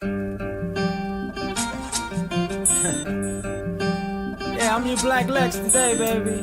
Yeah, I'm your Black Lex today, baby.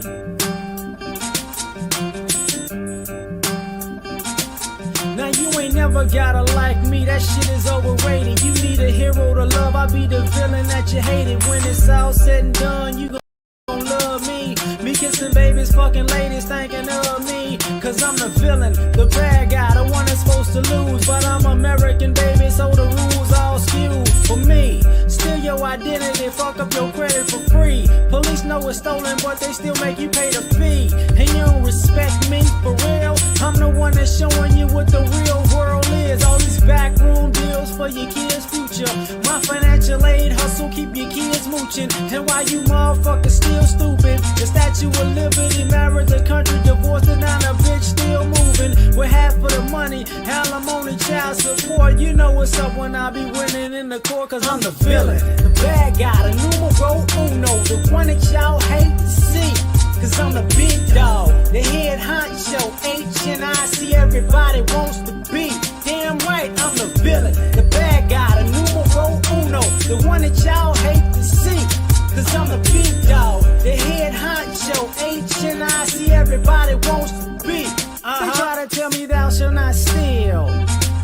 Now you ain't never gotta like me, that shit is overrated. You need a hero to love, I'll be the villain that you hated. When it's all said and done, you gon' love me. Me kissing babies, fucking ladies thinking of me. Cause I'm the villain, the bad guy, the one that's supposed to lose. But I'm American, baby, so the rules all skewed for me. Steal your identity, fuck up your credit for free. Police know it's stolen, but they still make you pay the fee. And you don't respect me, for real? I'm the one that's showing you what the real world is. All these backroom deals for your kids' future. My financial aid hustle keep your kids mooching. And why you motherfuckers still stupid? The Statue of Liberty married the country, divorced and now the bitch still moving. With half of the money, alimony, child support. You know what's up when I be winning in the court, cause I'm the villain, the bad guy, the numero uno, the one that y'all hate to see. Cause I'm the big dog, the head honcho, H-N-I-C, everybody wants to be. Damn right, I'm the villain, the bad guy, the numero uno, the one that y'all hate to see. Cause I'm the big dog, the head honcho, H-N-I-C, everybody wants to be. They try to tell me thou shalt not steal.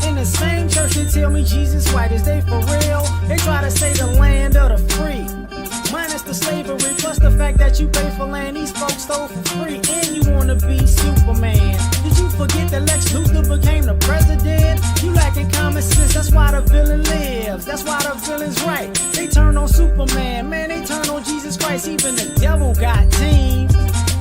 In the same church they tell me Jesus white, is they for real? They try to say the land of the free, minus the slavery, plus the fact that you pay for land these folks stole for free. And you wanna be Superman. Did you forget that Lex Luthor became the president? You lacking common sense, that's why the villain lives. That's why the villain's right. They turn on Superman, man, they turn on Jesus Christ. Even the devil got teams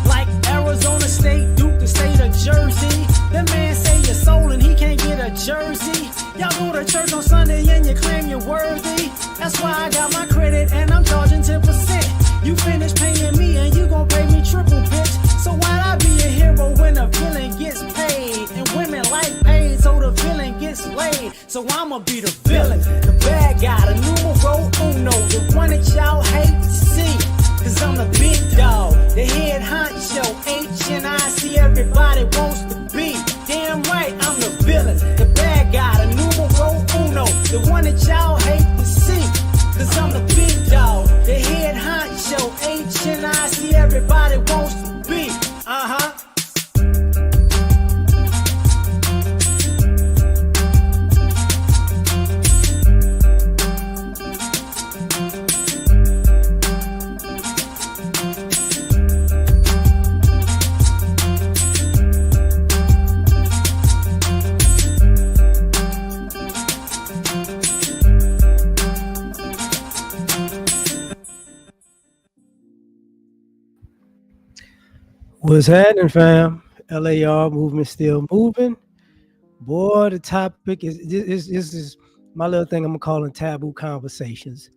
like Arizona State, Duke, the state of Jersey. That man say you're sold and he can't get a jersey. Y'all go to church on Sunday and you claim you're worthy. That's why I got my credit and I'm charging 10%. You finish paying me and you gon' pay me triple, bitch. So why'd I be a hero when the villain gets paid? And women like paid, so the villain gets laid. So I'ma be the villain, the bad guy, the numero uno, the one that y'all hate to see. Cause I'm the big dog, the head honcho, H-N-I-C, everybody wants to be. Damn right, I'm the villain, the bad guy, the numero uno, the one that y'all hate to see. Cause I'm the big dog, the head honcho, H-N-I-C, everybody wants to be. What's happening, fam? L.A.R. movement still moving. Boy, the topic is this is my little thing I'm calling taboo conversations.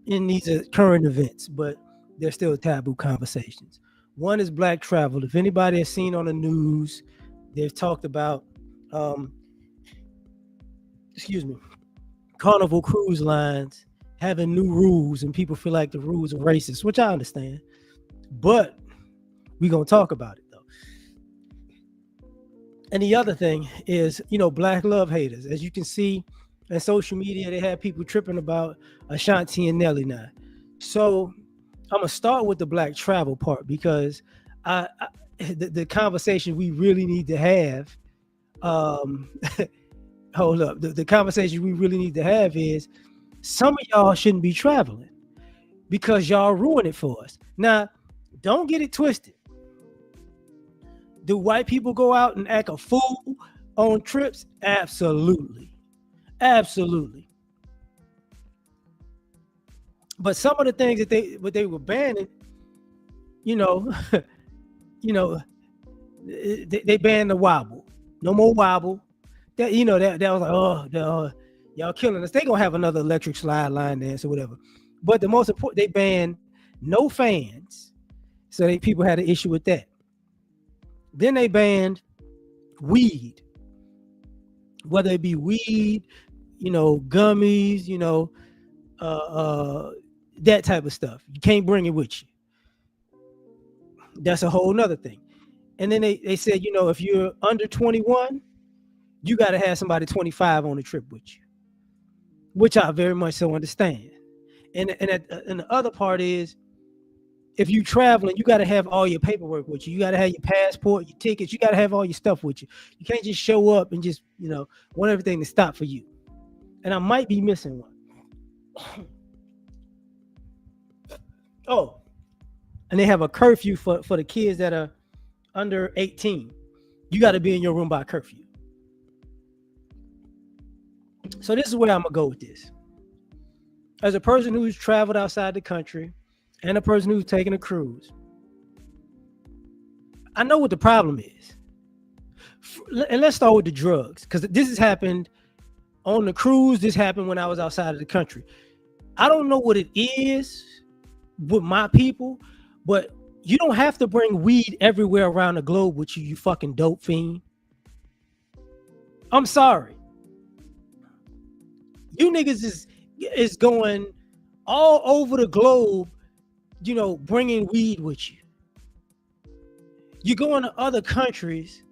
And these are current events, but they're still taboo conversations. One is black travel. If anybody has seen on the news, they've talked about Carnival Cruise Lines having new rules, and people feel like the rules are racist, which I understand. But we're going to talk about it, though. And the other thing is, black love haters. As you can see on social media, they have people tripping about Ashanti and Nelly now. So I'm going to start with the black travel part, because the conversation we really need to have, hold up, the conversation we really need to have is some of y'all shouldn't be traveling because y'all ruin it for us. Now, don't get it twisted. Do white people go out and act a fool on trips? Absolutely. Absolutely. But some of the things that they were banning, they banned the wobble. No more wobble. That was like, y'all killing us. They gonna have another electric slide line dance or whatever. But the most important, they banned no fans. So people had an issue with that. Then they banned weed, whether it be weed, gummies, that type of stuff. You can't bring it with you. That's a whole nother thing. And then they said, if you're under 21, you got to have somebody 25 on the trip with you. which I very much so understand. And the other part is, if you traveling, you got to have all your paperwork with you. You got to have your passport, your tickets. You got to have all your stuff with you. You can't just show up and just, want everything to stop for you. And I might be missing one. Oh, and they have a curfew for the kids that are under 18. You got to be in your room by curfew. So this is where I'm going to go with this. As a person who's traveled outside the country and a person who's taken a cruise, I know what the problem is. And let's start with the drugs, because this has happened on the cruise. This happened when I was outside of the country. I don't know what it is with my people, but you don't have to bring weed everywhere around the globe with you, you fucking dope fiend. I'm sorry. You niggas is going all over the globe, bringing weed with you. You go into other countries,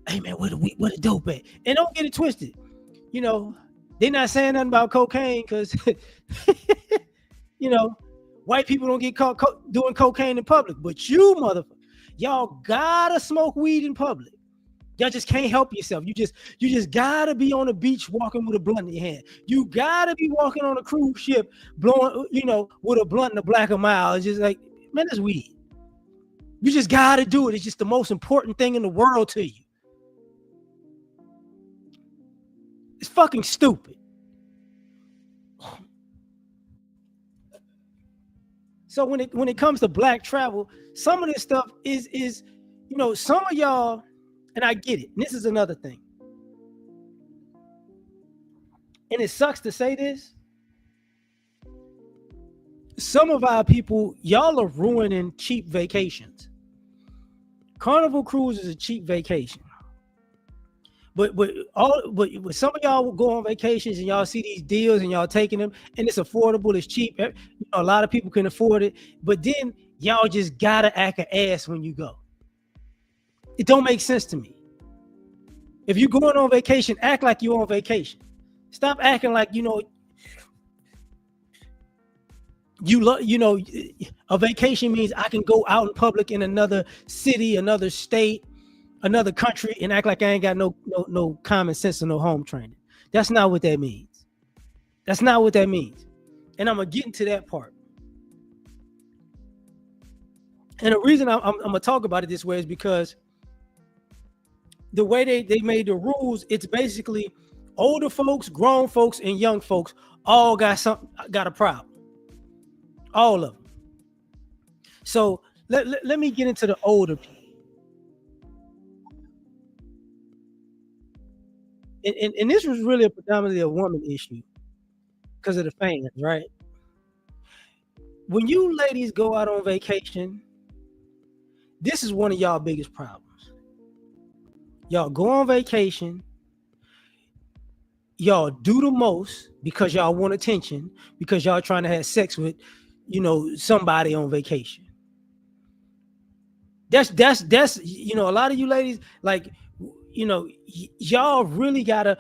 hey man, where the dope at? And don't get it twisted. They're not saying nothing about cocaine because, white people don't get caught doing cocaine in public. But you motherfucker, y'all gotta smoke weed in public. Y'all just can't help yourself. You just gotta be on the beach walking with a blunt in your hand. You gotta be walking on a cruise ship blowing, with a blunt in a black a mile. It's just like, man, that's weed. You just gotta do it. It's just the most important thing in the world to you. It's fucking stupid. So when it comes to black travel, some of this stuff is some of y'all, and I get it. And this is another thing. And it sucks to say this. Some of our people, y'all are ruining cheap vacations. Carnival Cruise is a cheap vacation. But some of y'all will go on vacations and y'all see these deals and y'all taking them and it's affordable, it's cheap. A lot of people can afford it, but then y'all just gotta act an ass when you go. It don't make sense to me. If you're going on vacation, act like you're on vacation. Stop acting like a vacation means I can go out in public in another city, another state, another country, and act like I ain't got no common sense or no home training. That's not what that means. That's not what that means. And I'm gonna get into that part. And the reason I'm gonna talk about it this way is because the way they made the rules, it's basically older folks, grown folks, and young folks all got a problem. All of them. So let me get into the older people. And this was really predominantly a woman issue because of the fans, right? When you ladies go out on vacation, this is one of y'all biggest problems. Y'all go on vacation, y'all do the most because y'all want attention, because y'all trying to have sex with, somebody on vacation. That's a lot of you ladies, like, y'all really I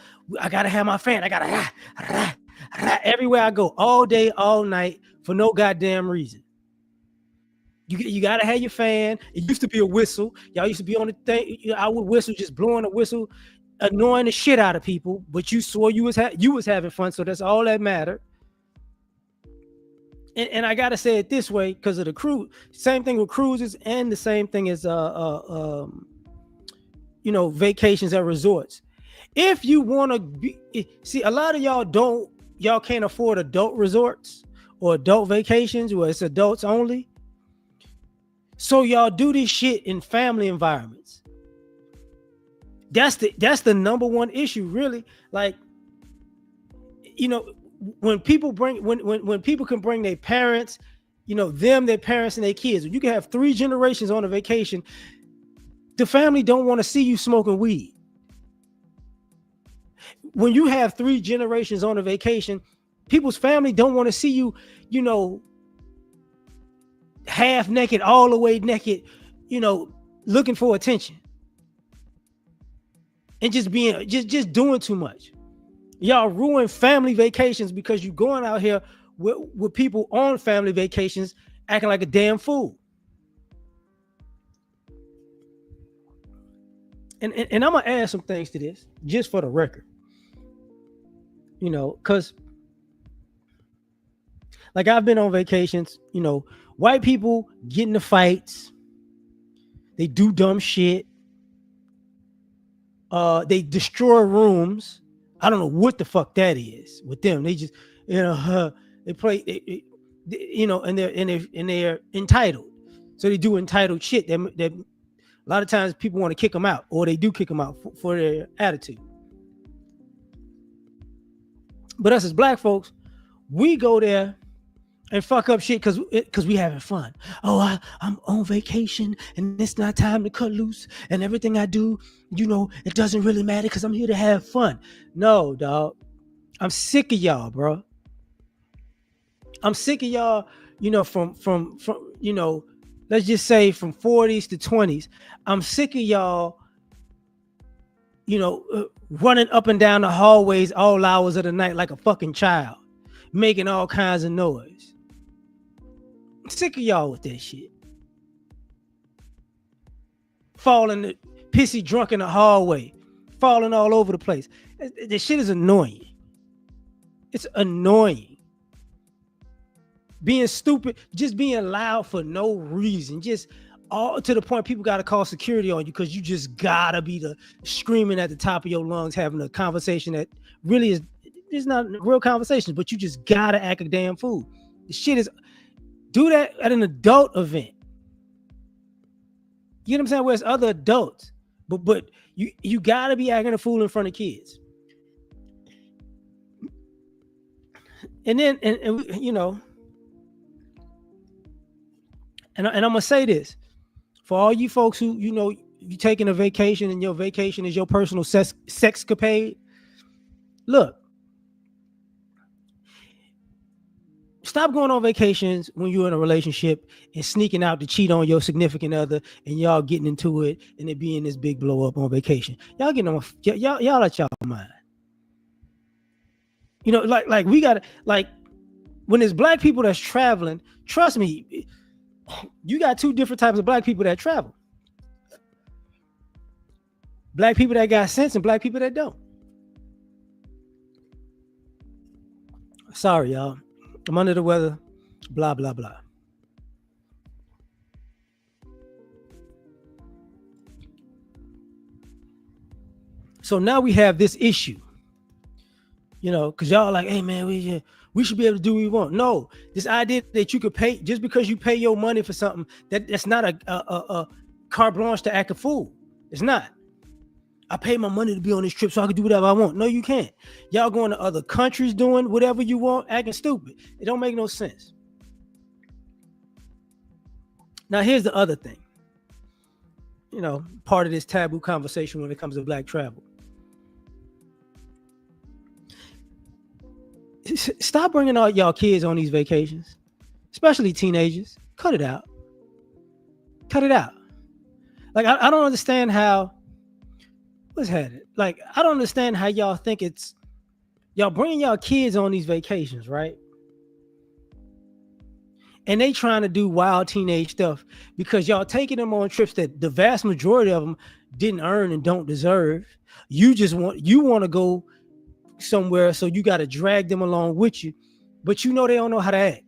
gotta have my fan. I gotta everywhere I go, all day, all night, for no goddamn reason. You gotta have your fan. It used to be a whistle. Y'all used to be on the thing. I would whistle, just blowing a whistle, annoying the shit out of people. But you swore you was having fun, so that's all that mattered. And I gotta say it this way because of the cruise. Same thing with cruises, and the same thing as vacations at resorts. If you want to see, a lot of y'all can't afford adult resorts or adult vacations where it's adults only. So y'all do this shit in family environments. That's the number one issue, really. Like, when people when people can bring their parents, their parents and their kids, you can have 3 generations on a vacation. The family don't want to see you smoking weed. When you have 3 generations on a vacation, people's family don't want to see you, half naked, all the way naked, looking for attention and just doing too much. Y'all ruin family vacations because you going out here with people on family vacations acting like a damn fool. And I'm gonna add some things to this just for the record, because like I've been on vacations, white people get into fights, they do dumb shit, they destroy rooms. I don't know what the fuck that is with them. They just, they play, and they're entitled, so they do entitled shit. That a lot of times people want to kick them out, or they do kick them out for their attitude. But us as black folks, we go there and fuck up shit because we having fun. Oh, I'm on vacation and it's not time to cut loose, and everything I do, it doesn't really matter because I'm here to have fun. No, dog. I'm sick of y'all, bro. I'm sick of y'all, from let's just say from 40s to 20s. I'm sick of y'all, running up and down the hallways all hours of the night like a fucking child, making all kinds of noise. I'm sick of y'all with that shit. Falling pissy drunk in the hallway, falling all over the place. This shit is annoying. It's annoying. Being stupid, just being loud for no reason, just all to the point people got to call security on you because you just gotta be screaming at the top of your lungs, having a conversation that really is not a real conversation, but you just gotta act a damn fool. The shit is, do that at an adult event. You know what I'm saying? Where it's other adults, but you gotta be acting a fool in front of kids. And then and And I'm gonna say this for all you folks who you taking a vacation and your vacation is your personal sexcapade. Look, stop going on vacations when you're in a relationship and sneaking out to cheat on your significant other, and y'all getting into it and it being this big blow up on vacation. Y'all getting on y'all out y'all mind. Like we gotta, like, when there's black people that's traveling, trust me. You got two different types of black people that travel. Black people that got sense and black people that don't. Sorry, y'all. I'm under the weather. Blah, blah, blah. So now we have this issue. Because y'all are like, hey, man, we should be able to do what we want. No, this idea that you could pay just because you pay your money for something, that's not a carte blanche to act a fool. It's not. I pay my money to be on this trip so I can do whatever I want. No, you can't. Y'all going to other countries doing whatever you want, acting stupid. It don't make no sense. Now, here's the other thing. Part of this taboo conversation when it comes to black travel. Stop bringing all y'all kids on these vacations, especially teenagers. Cut it out. Cut it out. Like, I don't understand how. What's happening? Like, I don't understand how y'all think it's y'all bringing y'all kids on these vacations, right? And they trying to do wild teenage stuff because y'all taking them on trips that the vast majority of them didn't earn and don't deserve. You want to go somewhere, so you got to drag them along with you, but they don't know how to act.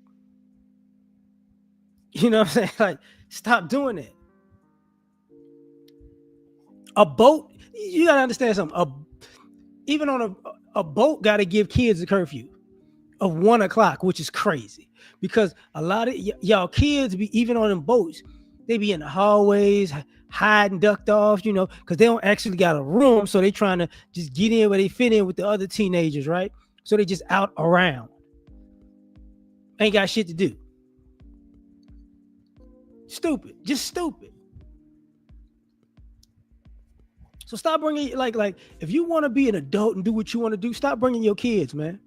You know what I'm saying? Like, stop doing that. A boat, you got to understand something. Even on a boat, got to give kids a curfew of 1 o'clock, which is crazy because a lot of y'all kids be even on them boats. They be in the hallways, hide and ducked off, because they don't actually got a room. So they trying to just get in where they fit in with the other teenagers, right? So they just out around. Ain't got shit to do. Stupid. Just stupid. So stop bringing, like if you want to be an adult and do what you want to do, stop bringing your kids, man.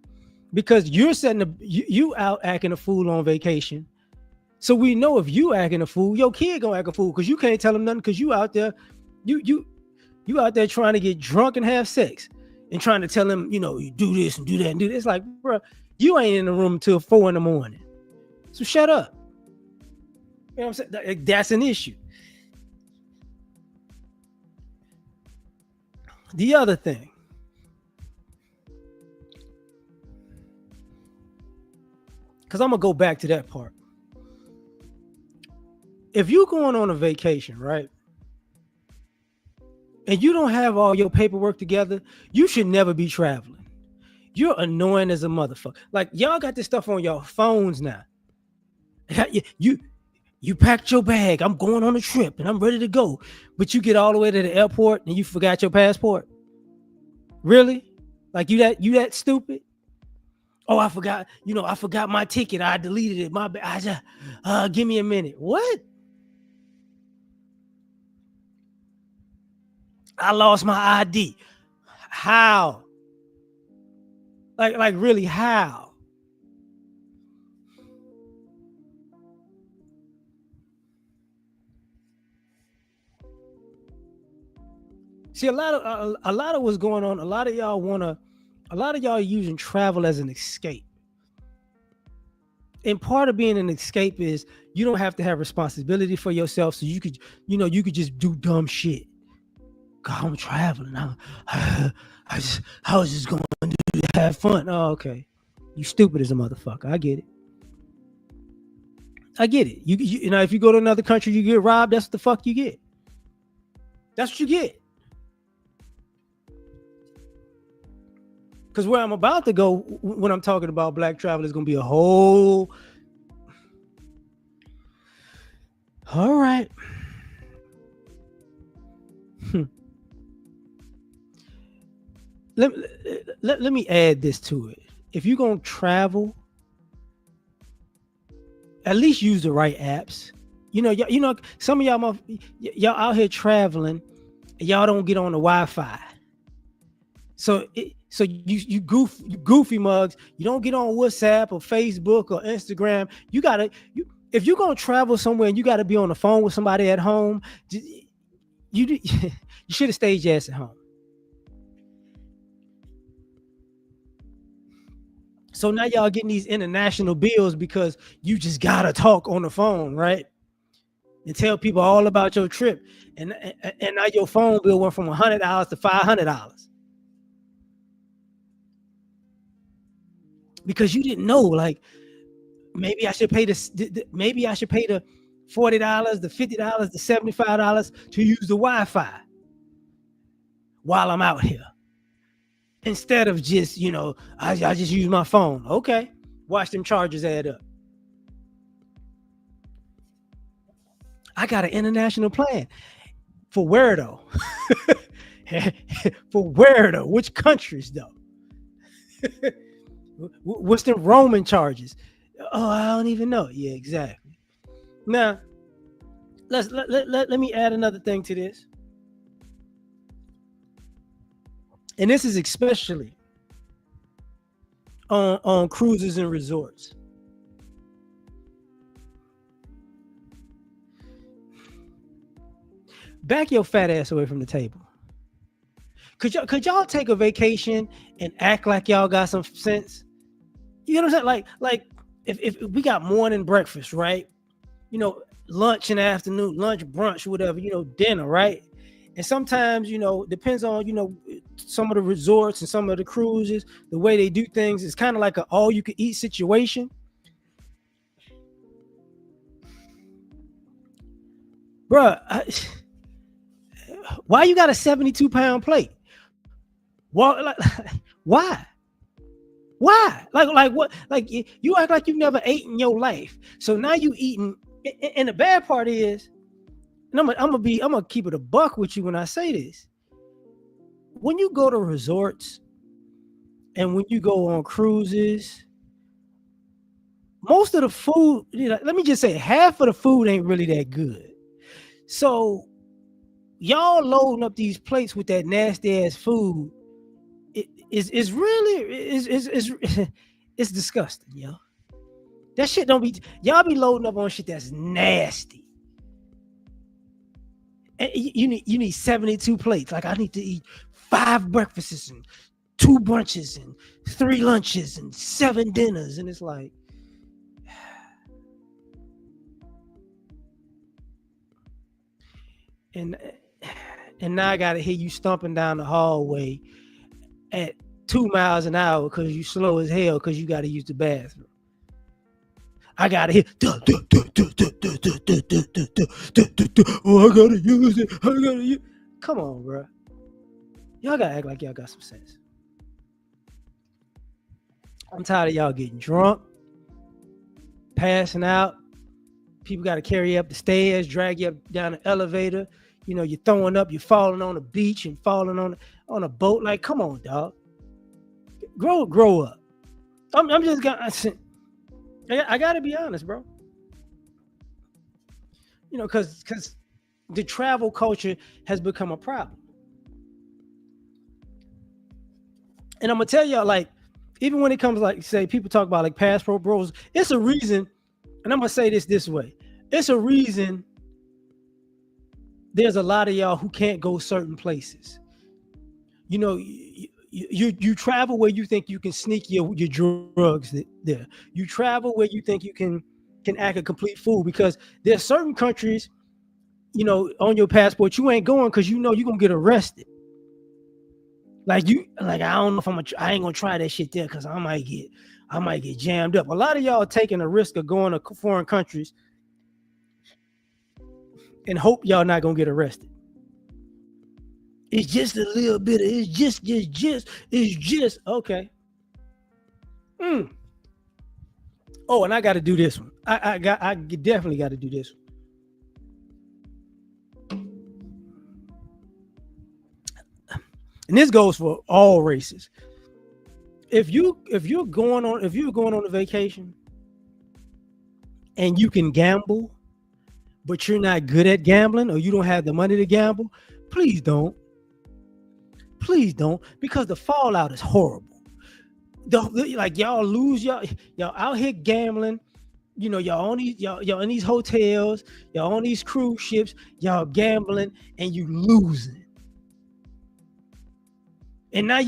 Because you're you out acting a fool on vacation. So we know if you acting a fool, your kid gonna act a fool because you can't tell them nothing because you out there, you out there trying to get drunk and have sex. and trying to tell him, you do this and do that and do this. It's like, bro, you ain't in the room till 4 a.m. So shut up. You know what I'm saying? That's an issue. The other thing, because I'm gonna go back to that part. If you're going on a vacation, right, and you don't have all your paperwork together, you should never be traveling. You're annoying as a motherfucker. Like, y'all got this stuff on your phones now. You packed your bag. I'm going on a trip and I'm ready to go. But you get all the way to the airport and you forgot your passport. Really? Like you that stupid? Oh, I forgot. I forgot my ticket. I deleted it. My bad. Give me a minute. What? I lost my ID. How? Like really, how? See, a lot of what's going on. A lot of y'all using travel as an escape. And part of being an escape is you don't have to have responsibility for yourself, so you could just do dumb shit. God, I'm traveling. I was just going to have fun. Oh, okay. You stupid as a motherfucker. I get it. You know, if you go to another country, you get robbed. That's what the fuck you get. That's what you get. Because where I'm about to go when I'm talking about black travel is going to be a whole. All right. Let me add this to it. If you're going to travel, at least use the right apps. Some of y'all out here traveling and y'all don't get on the Wi-Fi. So you goofy mugs, you don't get on WhatsApp or Facebook or Instagram. If you're gonna travel somewhere and you gotta be on the phone with somebody at home, you should have stayed your ass at home. So now y'all getting these international bills because you just gotta talk on the phone, right? And tell people all about your trip, and now your phone bill went from $100 to $500. Because you didn't know, like, maybe I should pay the $40, the $50, the $75 to use the Wi-Fi while I'm out here, instead of just I just use my phone. Okay, watch them charges add up. I got an international plan. For where though? For where though? Which countries though? What's the Roman charges? Oh, I don't even know. Yeah, exactly. Now, let me add another thing to this. And this is especially on cruises and resorts. Back your fat ass away from the table. Could y'all take a vacation and act like y'all got some sense? You know what I'm saying? Like if we got morning breakfast, right? Lunch in the afternoon, lunch, brunch, whatever, dinner, right? And sometimes, depends on, some of the resorts and some of the cruises, the way they do things is kind of like an all you can eat situation. Bruh, why you got a 72-pound plate? Why? Like what? Like you act like you've never ate in your life. So now you eating. And the bad part is, and I'm gonna keep it a buck with you when I say this. When you go to resorts and when you go on cruises, most of the food, let me just say, half of the food ain't really that good. So y'all loading up these plates with that nasty ass food. It's really it's disgusting, yo. That shit don't be, y'all be loading up on shit that's nasty. And you need 72 plates. Like, I need to eat 5 breakfasts and 2 brunches and 3 lunches and 7 dinners, and it's like, and and now I gotta hear you stomping down the hallway at 2 miles an hour because you slow as hell because you gotta use the bathroom. I gotta hear, oh, I gotta use it. I gotta use. Come on, bro. Y'all gotta act like y'all got some sense. I'm tired of y'all getting drunk, passing out. People got to carry you up the stairs, drag you up down the elevator. You know, you're throwing up, you're falling on the beach and falling on a boat. Like, come on, dog. Grow up. I'm just gonna. I gotta be honest, bro. You know, because the travel culture has become a problem. And I'm gonna tell y'all, like, even when it comes, like, say, people talk about like passport bros, it's a reason. And I'm gonna say this way: it's a reason. There's a lot of y'all who can't go certain places. You know, you travel where you think you can sneak your drugs there. You travel where you think you can act a complete fool, because there's certain countries, you know, on your passport you ain't going because you know you're gonna get arrested. Like, I don't know if I ain't gonna try that shit there because I might get jammed up. A lot of y'all are taking the risk of going to foreign countries and hope y'all not gonna get arrested. It's just a little bit. It's just okay. Oh, and I got to do this one. I definitely got to do this one. And this goes for all races. If you're going on a vacation and you can gamble, but you're not good at gambling, or you don't have the money to gamble, please don't. Please don't, because the fallout is horrible. Like, y'all lose y'all out here gambling. You know, y'all in these hotels, y'all on these cruise ships, y'all gambling, and you losing. And now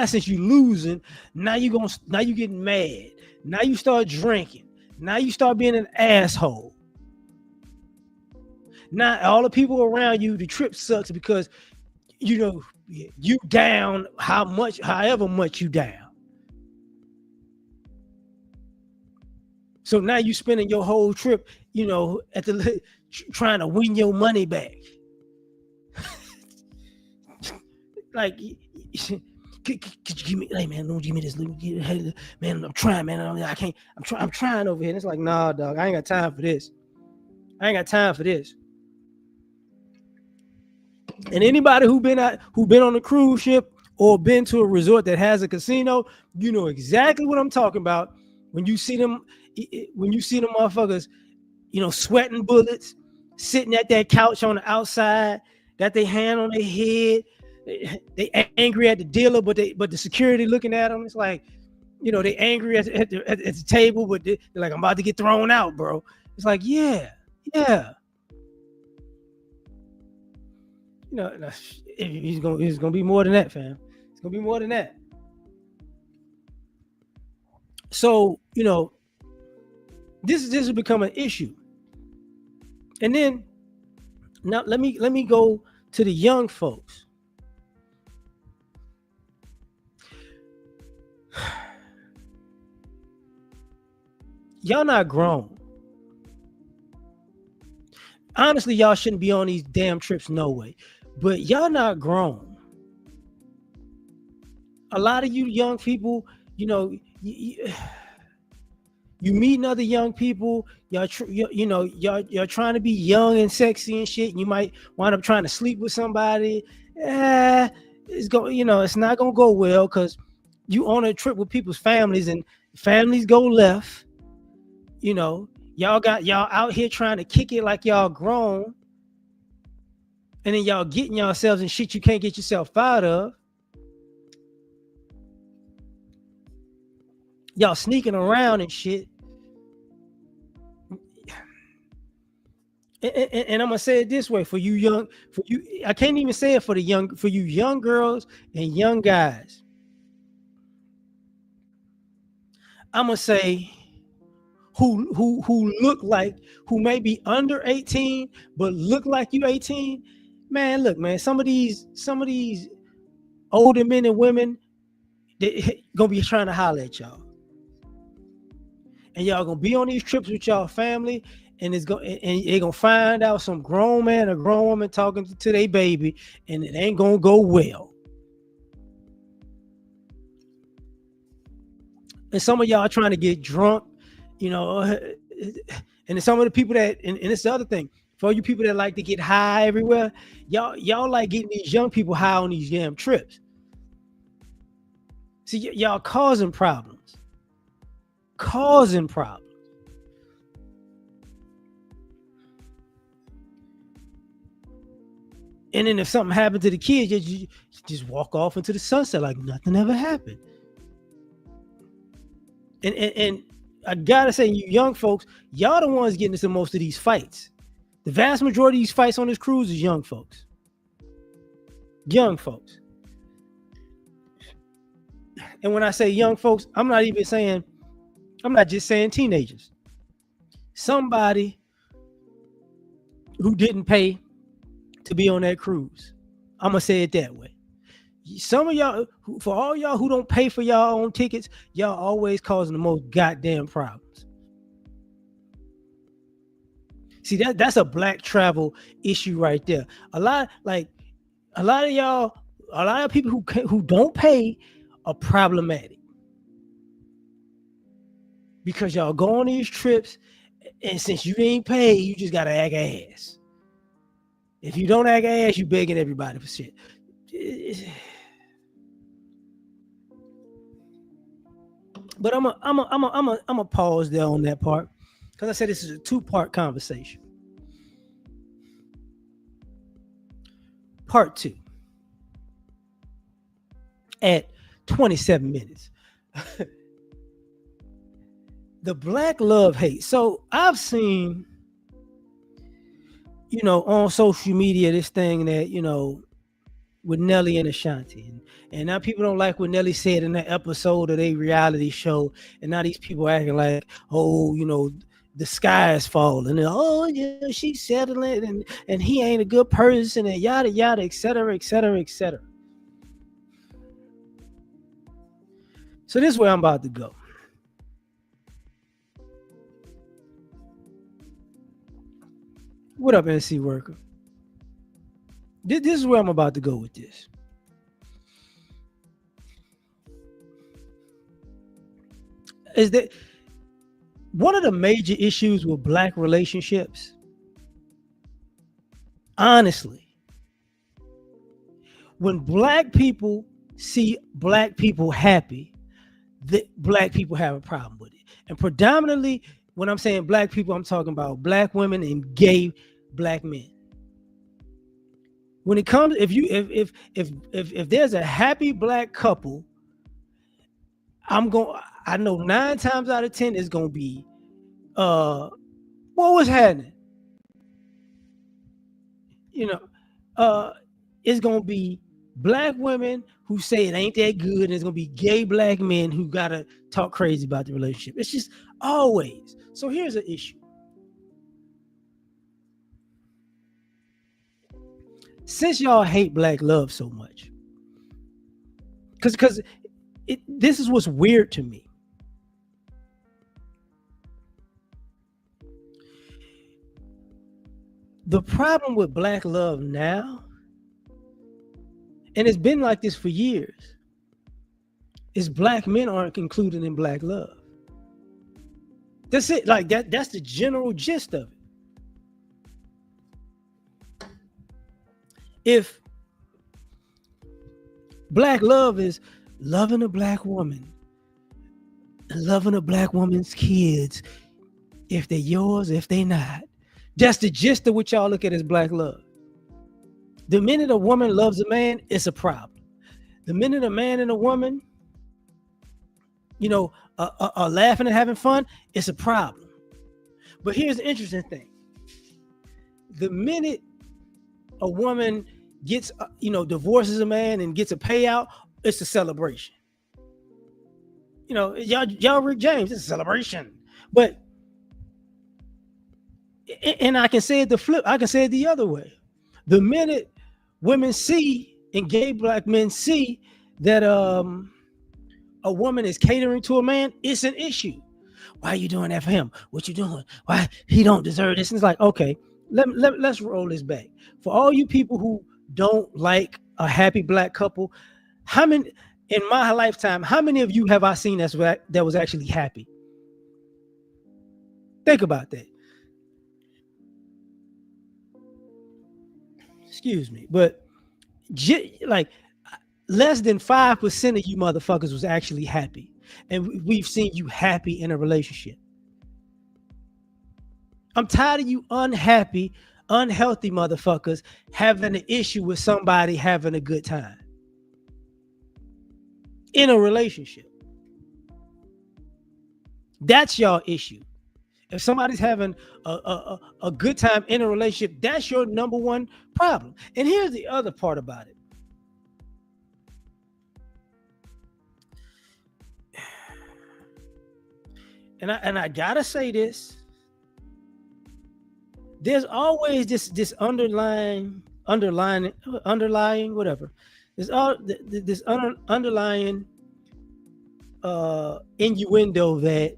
since you losing, now you getting mad. Now you start drinking. Now you start being an asshole. Now all the people around you, the trip sucks because, you know, you down however much you down. So now you spending your whole trip, you know, trying to win your money back. Like, could you give me, hey man, don't give me this, hey, man, I'm trying, man, I can't, I'm trying over here. And it's like, nah, dog, I ain't got time for this. And anybody who been on a cruise ship or been to a resort that has a casino, you know exactly what I'm talking about. When you see them motherfuckers, you know, sweating bullets, sitting at that couch on the outside, got their hand on their head, they angry at the dealer, but the security looking at them. It's like, you know, they angry at the table, but they're like, I'm about to get thrown out, bro. It's like, yeah. You know, it's gonna be more than that, fam. It's gonna be more than that. So, you know, this has become an issue. And then now let me go to the young folks. Y'all not grown. Honestly, y'all shouldn't be on these damn trips, no way. But y'all not grown. A lot of you young people, you know, you meeting other young people, y'all trying to be young and sexy and shit, and you might wind up trying to sleep with somebody. It's not gonna go well, because you on a trip with people's families, and families go left. You know, y'all out here trying to kick it like y'all grown, and then y'all getting yourselves in shit you can't get yourself out of. Y'all sneaking around and shit. And I'm gonna say it this way for you, I can't even say it for you young girls and young guys. I'm gonna say who look like, who may be under 18 but look like you 18. Man, look, man, some of these older men and women, they gonna be trying to holler at y'all, and y'all gonna be on these trips with y'all family, and it's going and they gonna find out some grown man or grown woman talking to their baby, and it ain't gonna go well. And some of y'all trying to get drunk, you know, and then some of the people that, and it's the other thing, for you people that like to get high everywhere, y'all like getting these young people high on these damn trips. See, y'all causing problems. And then if something happened to the kids, you just walk off into the sunset like nothing ever happened. And I gotta say, you young folks, y'all the ones getting into most of these fights. The vast majority of these fights on this cruise is young folks. Young folks. And when I say young folks, I'm not just saying teenagers. Somebody who didn't pay to be on that cruise. I'm gonna say it that way. Some of y'all, for all y'all who don't pay for y'all own tickets, y'all always causing the most goddamn problems. See, that's a black travel issue right there. A lot of y'all, a lot of people who don't pay are problematic because y'all go on these trips, and since you ain't paid, you just gotta act ass. If you don't act ass, you begging everybody for shit. But I'm a pause there on that part because I said this is a two-part conversation. Part two at 27 minutes. The black love hate. So I've seen, on social media, this thing that, with Nelly and Ashanti. And now people don't like what Nelly said in that episode of a reality show. And now these people acting like, oh, the sky is falling. And, oh, yeah, she's settling and he ain't a good person and yada, yada, et cetera, et cetera, et cetera. So this is where I'm about to go. What up, NC worker? This is where I'm about to go with this. Is that one of the major issues with black relationships? Honestly, when black people see black people happy, black people have a problem with it. And predominantly, when I'm saying black people, I'm talking about black women and gay black men. When it comes, if there's a happy black couple, I know 9 times out of 10 it's gonna be what was happening? It's gonna be black women who say it ain't that good, and it's gonna be gay black men who gotta talk crazy about the relationship. It's just always. So here's an issue. Since y'all hate black love so much, because this is what's weird to me. The problem with black love now, and it's been like this for years, is black men aren't included in black love. That's it. Like that's the general gist of it. If black love is loving a black woman, loving a black woman's kids, if they're yours, if they not, that's the gist of what y'all look at as black love. The minute a woman loves a man, it's a problem. The minute a man and a woman, are laughing and having fun, it's a problem. But here's the interesting thing. The minute a woman gets, divorces a man and gets a payout, it's a celebration. y'all Rick James, it's a celebration. But and I can say it the flip, I can say it the other way. The minute women see and gay black men see that a woman is catering to a man, it's an issue. Why are you doing that for him? What you doing? Why he don't deserve this? And it's like, okay, let's roll this back. For all you people who don't like a happy black couple, how many in my lifetime, how many of you have I seen that was actually happy? Think about that. Excuse me, but like less than 5% of you motherfuckers was actually happy, and we've seen you happy in a relationship. I'm tired of you unhappy, unhealthy motherfuckers having an issue with somebody having a good time in a relationship. That's your issue. If somebody's having a good time in a relationship, that's your number one problem. And here's the other part about it. And I gotta say this. There's always this underlying whatever. There's all this underlying innuendo that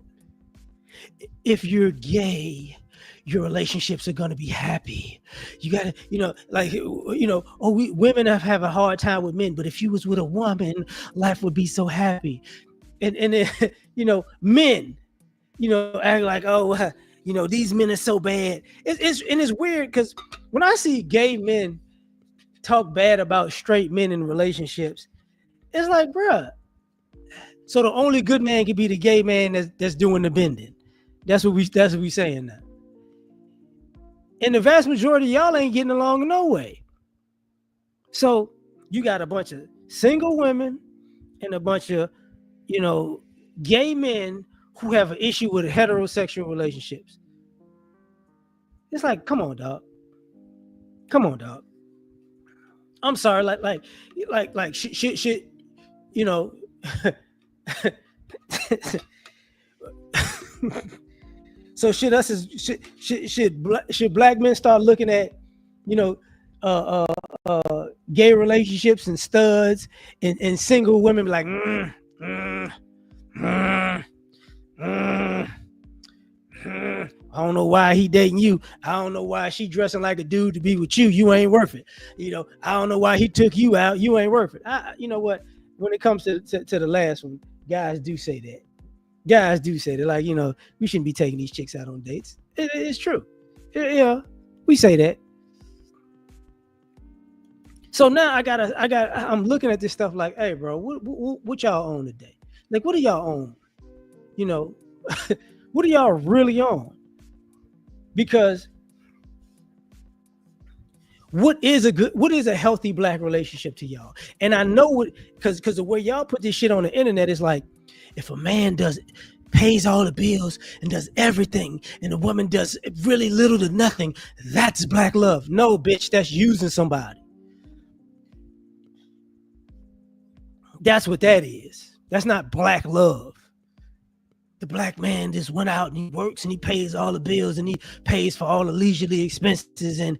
if you're gay, your relationships are going to be happy. You got to, women have a hard time with men, but if you was with a woman, life would be so happy. And men, act like, oh, these men are so bad. It's weird because when I see gay men talk bad about straight men in relationships, it's like, bruh, so the only good man can be the gay man that's doing the bending. That's what we saying now. And the vast majority of y'all ain't getting along no way. So you got a bunch of single women and a bunch of, gay men who have an issue with heterosexual relationships. It's like, come on, dog. Come on, dog. I'm sorry, shit, So should black men start looking at, gay relationships and studs and single women like, I don't know why he dating you. I don't know why she dressing like a dude to be with you. You ain't worth it. I don't know why he took you out. You ain't worth it. You know what? When it comes to the last one, guys do say that. Guys do say that, like, we shouldn't be taking these chicks out on dates. It's true. Yeah, we say that. So now I'm looking at this stuff like, hey, bro, what y'all own today? Like, what do y'all own? What are y'all really on? Because what is a healthy black relationship to y'all? And I know what, because the way y'all put this shit on the internet is like, if a man pays all the bills and does everything, and the woman does really little to nothing, that's black love. No, bitch, that's using somebody. That's what that is. That's not black love. The black man just went out and he works and he pays all the bills and he pays for all the leisurely expenses and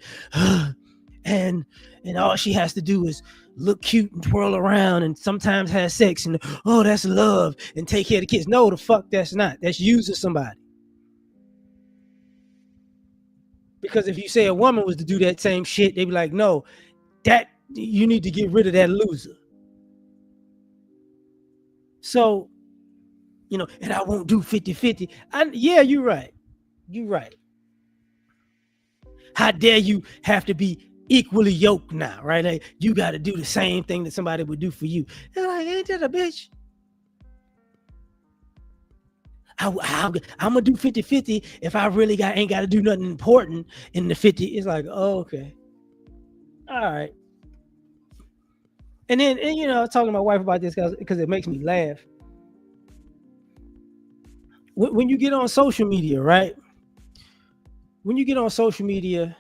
all she has to do is look cute and twirl around and sometimes have sex and that's love and take care of the kids. No, the fuck that's not. That's using somebody. Because if you say a woman was to do that same shit, they'd be like, no, that you need to get rid of that loser. So, and I won't do 50-50. Yeah, you're right. You're right. How dare you have to be equally yoked now, right? Like, you got to do the same thing that somebody would do for you. They're like, ain't that a bitch? I'm going to do 50-50 if I really ain't got to do nothing important in the 50. It's like, oh, okay. All right. And then, talking to my wife about this because it makes me laugh. When you get on social media, right? When you get on social media,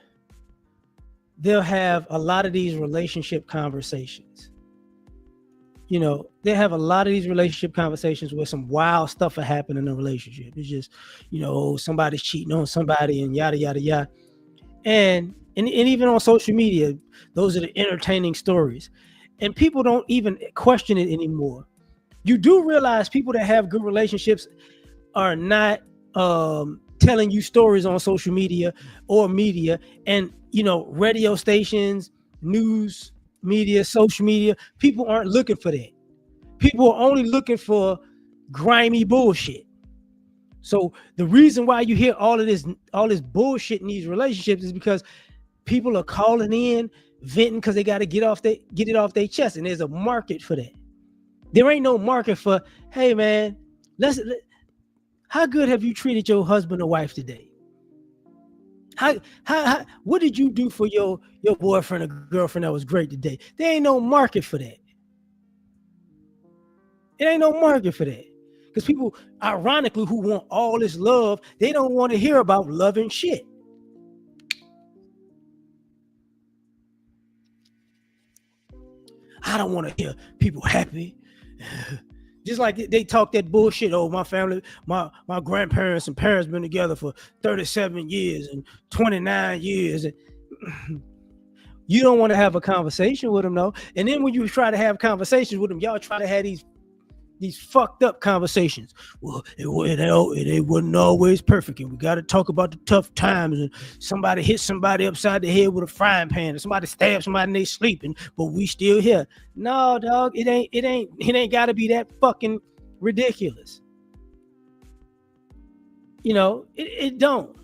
they'll have a lot of these relationship conversations. they have a lot of these relationship conversations where some wild stuff will happen in a relationship. It's just, somebody's cheating on somebody and yada yada yada. And even on social media, those are the entertaining stories. And people don't even question it anymore. You do realize people that have good relationships are not telling you stories on social media or media, and radio stations, news media, social media. People aren't looking for that. People are only looking for grimy bullshit. So the reason why you hear all this bullshit in these relationships is because people are calling in, venting, because they got to get it off their chest, and there's a market for that. There ain't no market for, hey man, how good have you treated your husband or wife today? How what did you do for your boyfriend or girlfriend that was great today? There ain't no market for that. It ain't no market for that. Because people, ironically, who want all this love, they don't want to hear about loving shit. I don't want to hear people happy. Just like they talk that bullshit. Oh, my family, my grandparents and parents been together for 37 years and 29 years. And you don't want to have a conversation with them, though. And then when you try to have conversations with them, y'all try to have these fucked up conversations. Well, it wasn't always perfect, and we got to talk about the tough times. And somebody hit somebody upside the head with a frying pan, and somebody stabbed somebody and they sleeping, but we still here. No, dog, it ain't got to be that fucking ridiculous. It don't.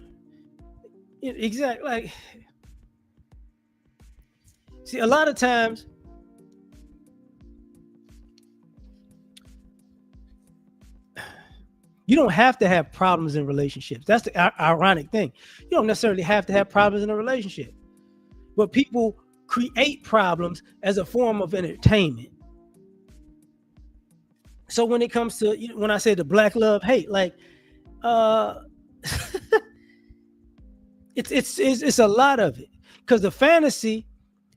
Exactly. Like, see, a lot of times you don't have to have problems in relationships. That's the ironic thing. You don't necessarily have to have problems in a relationship, but people create problems as a form of entertainment. So when it comes to, when I say the black love hate, like, it's a lot of it, because the fantasy,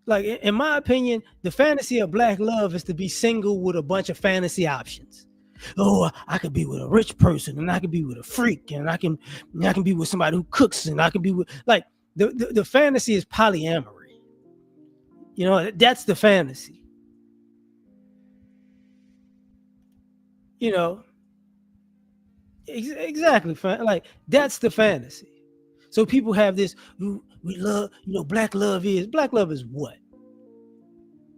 like in my opinion, the fantasy of black love is to be single with a bunch of fantasy options. Oh, I could be with a rich person, and I could be with a freak, and I can be with somebody who cooks, and I can be with, like, the fantasy is polyamory. That's the fantasy. Exactly. Like, that's the fantasy. So people have this, we love, black love is what?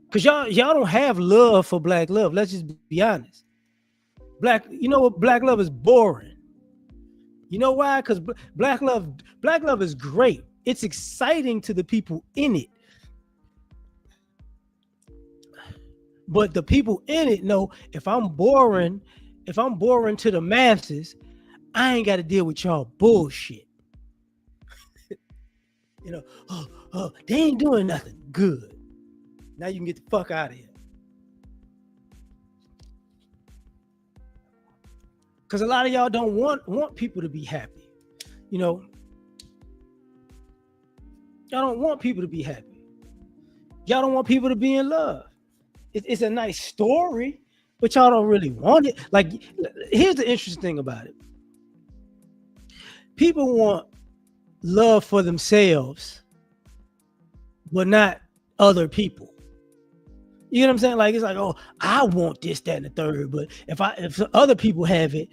Because y'all don't have love for black love. Let's just be honest. What, black love is boring. You know why? Because black love is great. It's exciting to the people in it. But the people in it know, if I'm boring to the masses, I ain't got to deal with y'all bullshit. They ain't doing nothing good. Now you can get the fuck out of here. Because a lot of y'all don't want people to be happy. Y'all don't want people to be happy. Y'all don't want people to be in love. It's a nice story, but y'all don't really want it. Like, here's the interesting thing about it. People want love for themselves, but not other people. You know what I'm saying? Like, it's like, oh, I want this, that, and the third, but if other people have it,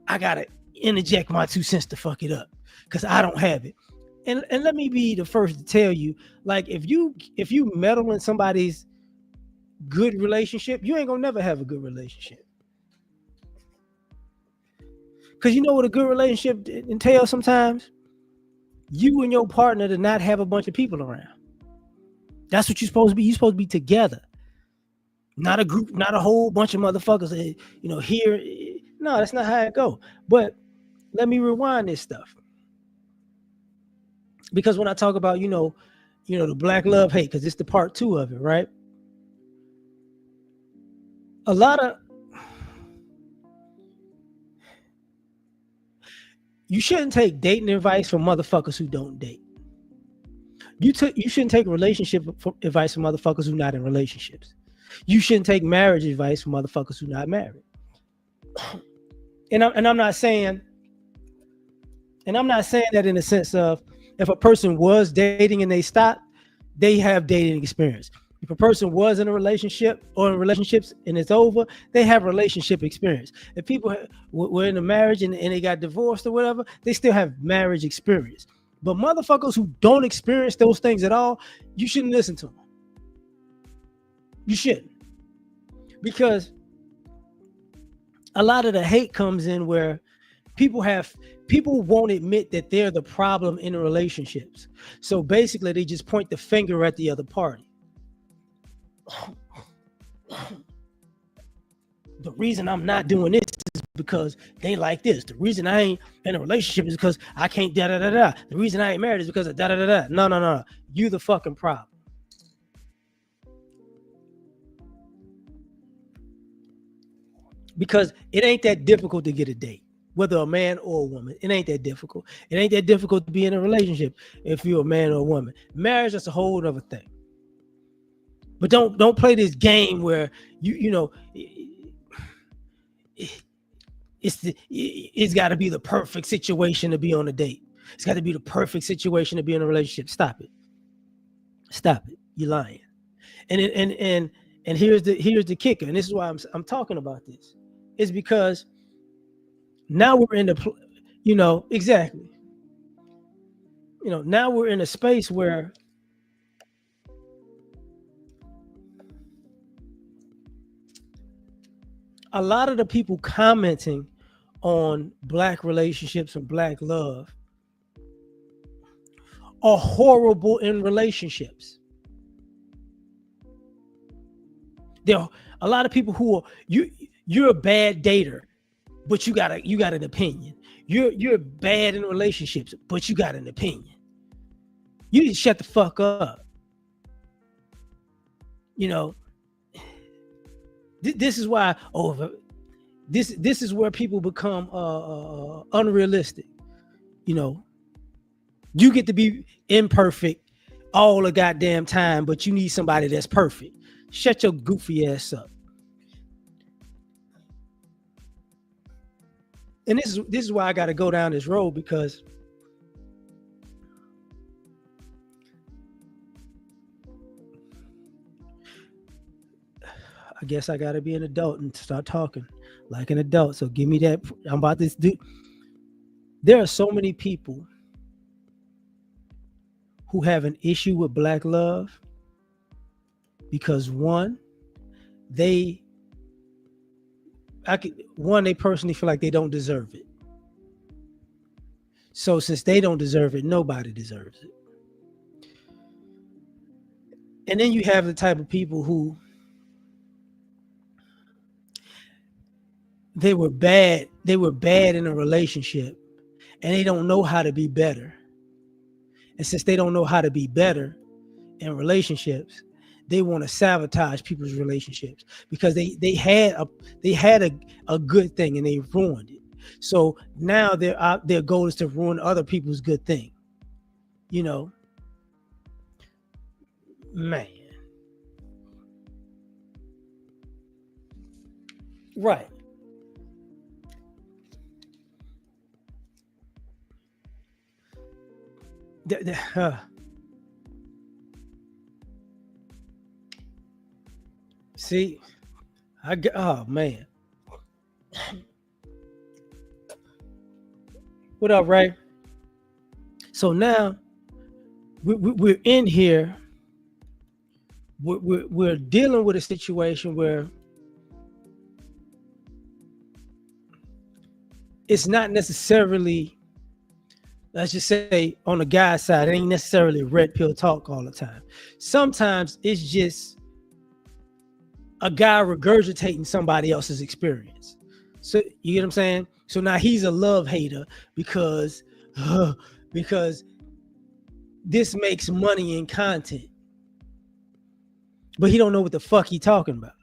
I gotta interject my 2 cents to fuck it up because I don't have it. And let me be the first to tell you, like, if you meddle in somebody's good relationship, you ain't gonna never have a good relationship. Because you know what a good relationship entails sometimes? You and your partner to not have a bunch of people around. That's what you're supposed to be. You're supposed to be together. Not a group, not a whole bunch of motherfuckers that, here. No, that's not how it go. But let me rewind this stuff. Because when I talk about, the black love hate, because it's the part 2 of it, right? A lot of, you shouldn't take dating advice from motherfuckers who don't date. You shouldn't take relationship advice from motherfuckers who not in relationships. You shouldn't take marriage advice from motherfuckers who not married. And I'm not saying, that in the sense of, if a person was dating and they stopped, they have dating experience. If a person was in a relationship or in relationships and it's over, they have relationship experience. If people were in a marriage and they got divorced or whatever, they still have marriage experience. But motherfuckers who don't experience those things at all, you shouldn't listen to them. You shouldn't. Because a lot of the hate comes in where people won't admit that they're the problem in the relationships. So basically they just point the finger at the other party. The reason I'm not doing this is because they like this. The reason I ain't in a relationship is because I can't da da da da. The reason I ain't married is because of da da da da. No. You the fucking problem. Because it ain't that difficult to get a date, whether a man or a woman. It ain't that difficult. It ain't that difficult to be in a relationship if you're a man or a woman. Marriage is a whole other thing. But don't play this game where you know it's got to be the perfect situation to be on a date. It's got to be the perfect situation to be in a relationship. Stop it. You're lying. And here's the kicker. And this is why I'm talking about this. It's because now we're in the exactly. Now we're in a space where a lot of the people commenting on black relationships and black love are horrible in relationships. There are a lot of people who are you're a bad dater, but you got an opinion. You're bad in relationships, but you got an opinion. You need to shut the fuck up. This is why this is where people become unrealistic. You get to be imperfect all the goddamn time, but you need somebody that's perfect. Shut your goofy ass up. And this is why I got to go down this road, because I guess I got to be an adult and start talking like an adult. So give me that. I'm about this dude. There are so many people who have an issue with black love because they personally feel like they don't deserve it. So since they don't deserve it, nobody deserves it. And then you have the type of people who they were bad in a relationship and they don't know how to be better. And since they don't know how to be better in relationships, they want to sabotage people's relationships because they had a good thing and they ruined it. So now their goal is to ruin other people's good thing. Man. Right. See, oh man. What up, Ray? So now we're in here. We're dealing with a situation where it's not necessarily, let's just say on the guy's side, it ain't necessarily red pill talk all the time. Sometimes it's just a guy regurgitating somebody else's experience. So you get what I'm saying? So now he's a love hater because this makes money in content. But he don't know what the fuck he talking about.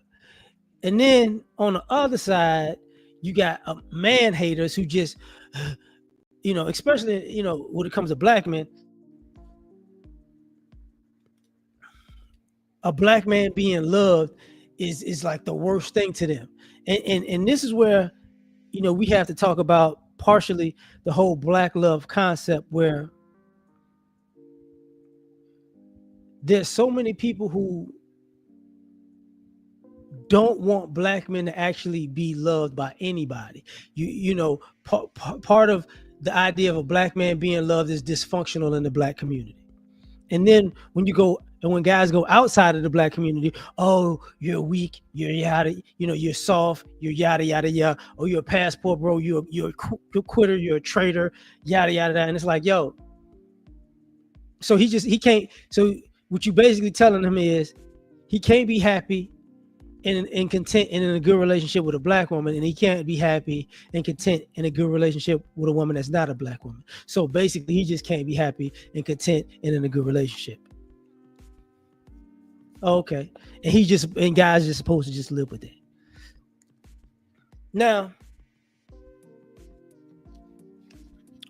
And then on the other side, you got man haters who just, especially, when it comes to black men, a black man being loved is like the worst thing to them. And this is where, we have to talk about partially the whole black love concept, where there's so many people who don't want black men to actually be loved by anybody. Part of the idea of a black man being loved is dysfunctional in the black community. And then when guys go outside of the black community, oh, you're weak, you're yada, you're soft, you're yada yada yada. Oh, you're a passport bro, you're a quitter, you're a traitor, yada yada yada. And it's like, yo, so he can't. So what you basically telling him is he can't be happy and content and in a good relationship with a black woman, and he can't be happy and content in a good relationship with a woman that's not a black woman. So basically, he just can't be happy and content and in a good relationship. Okay, and guys just supposed to just live with it. Now,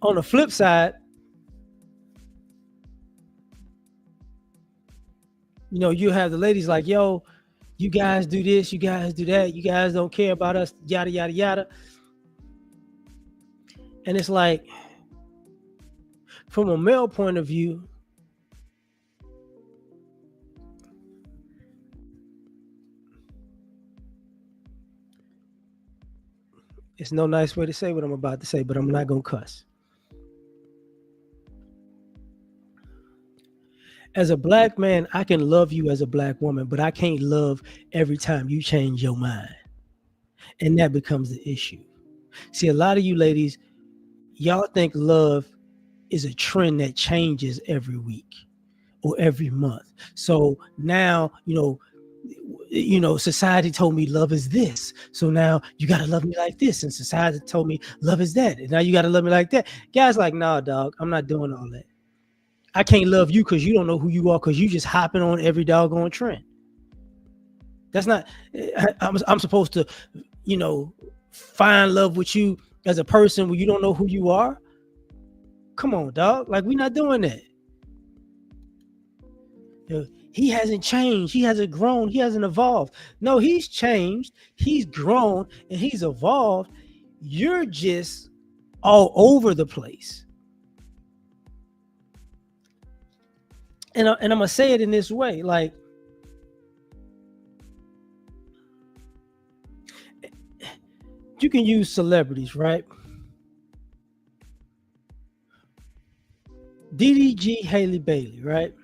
on the flip side, you have the ladies like, yo, you guys do this, you guys do that, you guys don't care about us, yada yada yada. And it's like, from a male point of view, it's no nice way to say what I'm about to say, but I'm not gonna cuss. As a black man, I can love you as a black woman, but I can't love every time you change your mind. And that becomes the issue. See, a lot of you ladies, y'all think love is a trend that changes every week or every month. So now, society told me love is this. So now you got to love me like this. And society told me love is that. And now you got to love me like that. Guys like, nah, dog, I'm not doing all that. I can't love you because you don't know who you are, because you just hopping on every doggone trend. That's not, I'm supposed to, find love with you as a person when you don't know who you are. Come on, dog. Like, we're not doing that. He hasn't changed. He hasn't grown. He hasn't evolved. No, he's changed. He's grown and he's evolved. You're just all over the place. And I'm going to say it in this way. Like, you can use celebrities, right? DDG, Haley Bailey, right?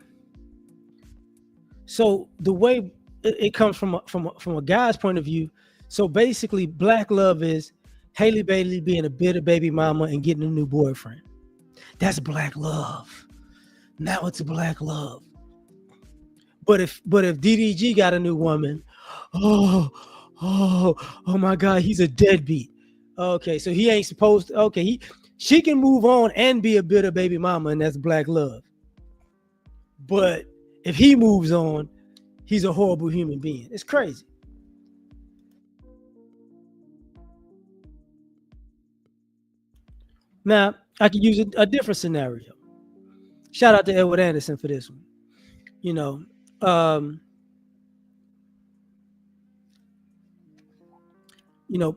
So the way it comes from a guy's point of view. So basically, black love is Haley Bailey being a bitter baby mama and getting a new boyfriend. That's black love. Now it's black love. But if DDG got a new woman, oh my God, he's a deadbeat. Okay, so he ain't supposed to. Okay, she can move on and be a bitter baby mama, and that's black love. But if he moves on, he's a horrible human being. It's crazy. Now, I could use a different scenario. Shout out to Edward Anderson for this one.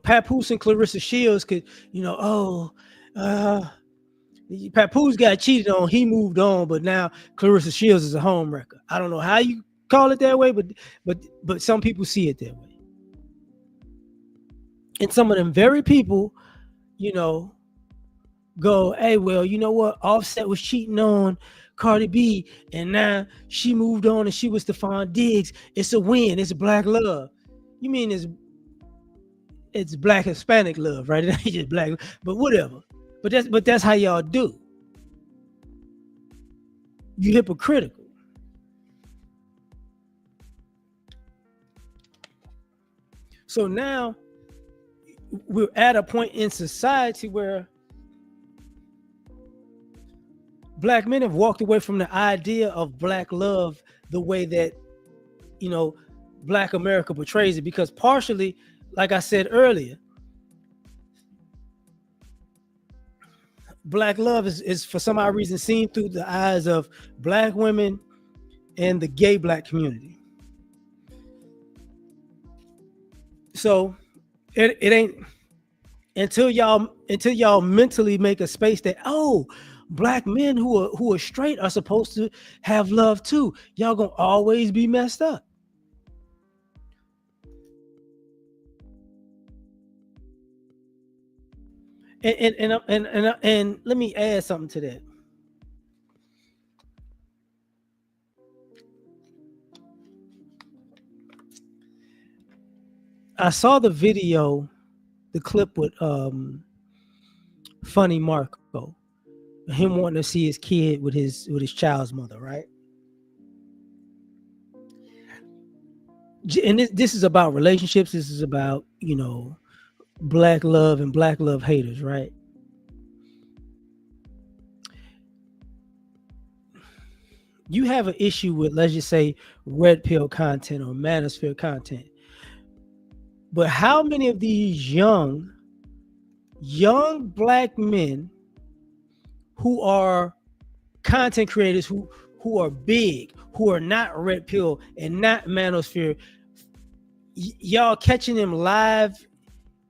Papoose and Clarissa Shields could, Papoose got cheated on, he moved on, but now Clarissa Shields is a home wrecker. I don't know how you call it that way, but some people see it that way. And some of them very people, go, hey, well, you know what? Offset was cheating on Cardi B, and now she moved on and she was Stephon Diggs. It's a win. It's black love. You mean it's black Hispanic love, right? It ain't just black, but whatever. But that's how y'all do. You hypocritical. So now we're at a point in society where black men have walked away from the idea of black love the way that, black America portrays it, because partially, like I said earlier, black love is for some odd reason seen through the eyes of black women and the gay black community. So it ain't until y'all mentally make a space that, oh, black men who are straight are supposed to have love too. Y'all gonna always be messed up. And let me add something to that. I saw the video, the clip with Funny Marco, him wanting to see his kid with his child's mother, right? And this is about relationships. This is about black love and black love haters, right? You have an issue with, let's just say, red pill content or manosphere content, but how many of these young black men who are content creators who are big, who are not red pill and not manosphere, y'all catching them live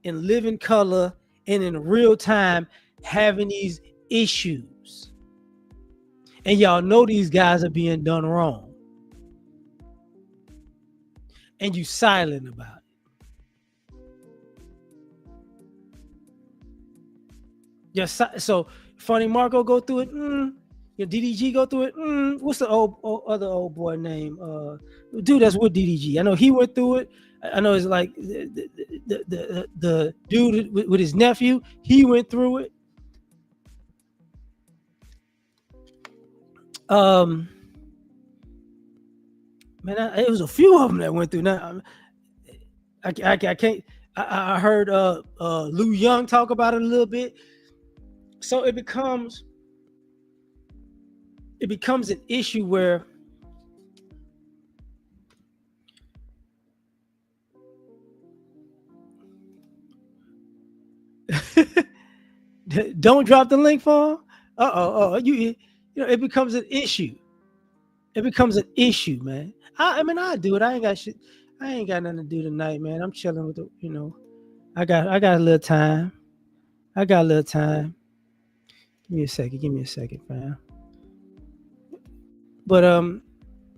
in living color and in real time having these issues, and y'all know these guys are being done wrong, and you silent about it. Just so Funny Marco go through it. Your DDG go through it. What's the other old boy name? Dude that's with DDG. I know he went through it. I know it's like the dude with his nephew. He went through it. Man, it was a few of them that went through. Now, I can't. I heard Lou Young talk about it a little bit. So it becomes an issue where don't drop the link for. It becomes an issue. It becomes an issue, man. I mean, I do it. I ain't got shit. I ain't got nothing to do tonight, man. I'm chilling with I got a little time. I got a little time. Give me a second, fam. But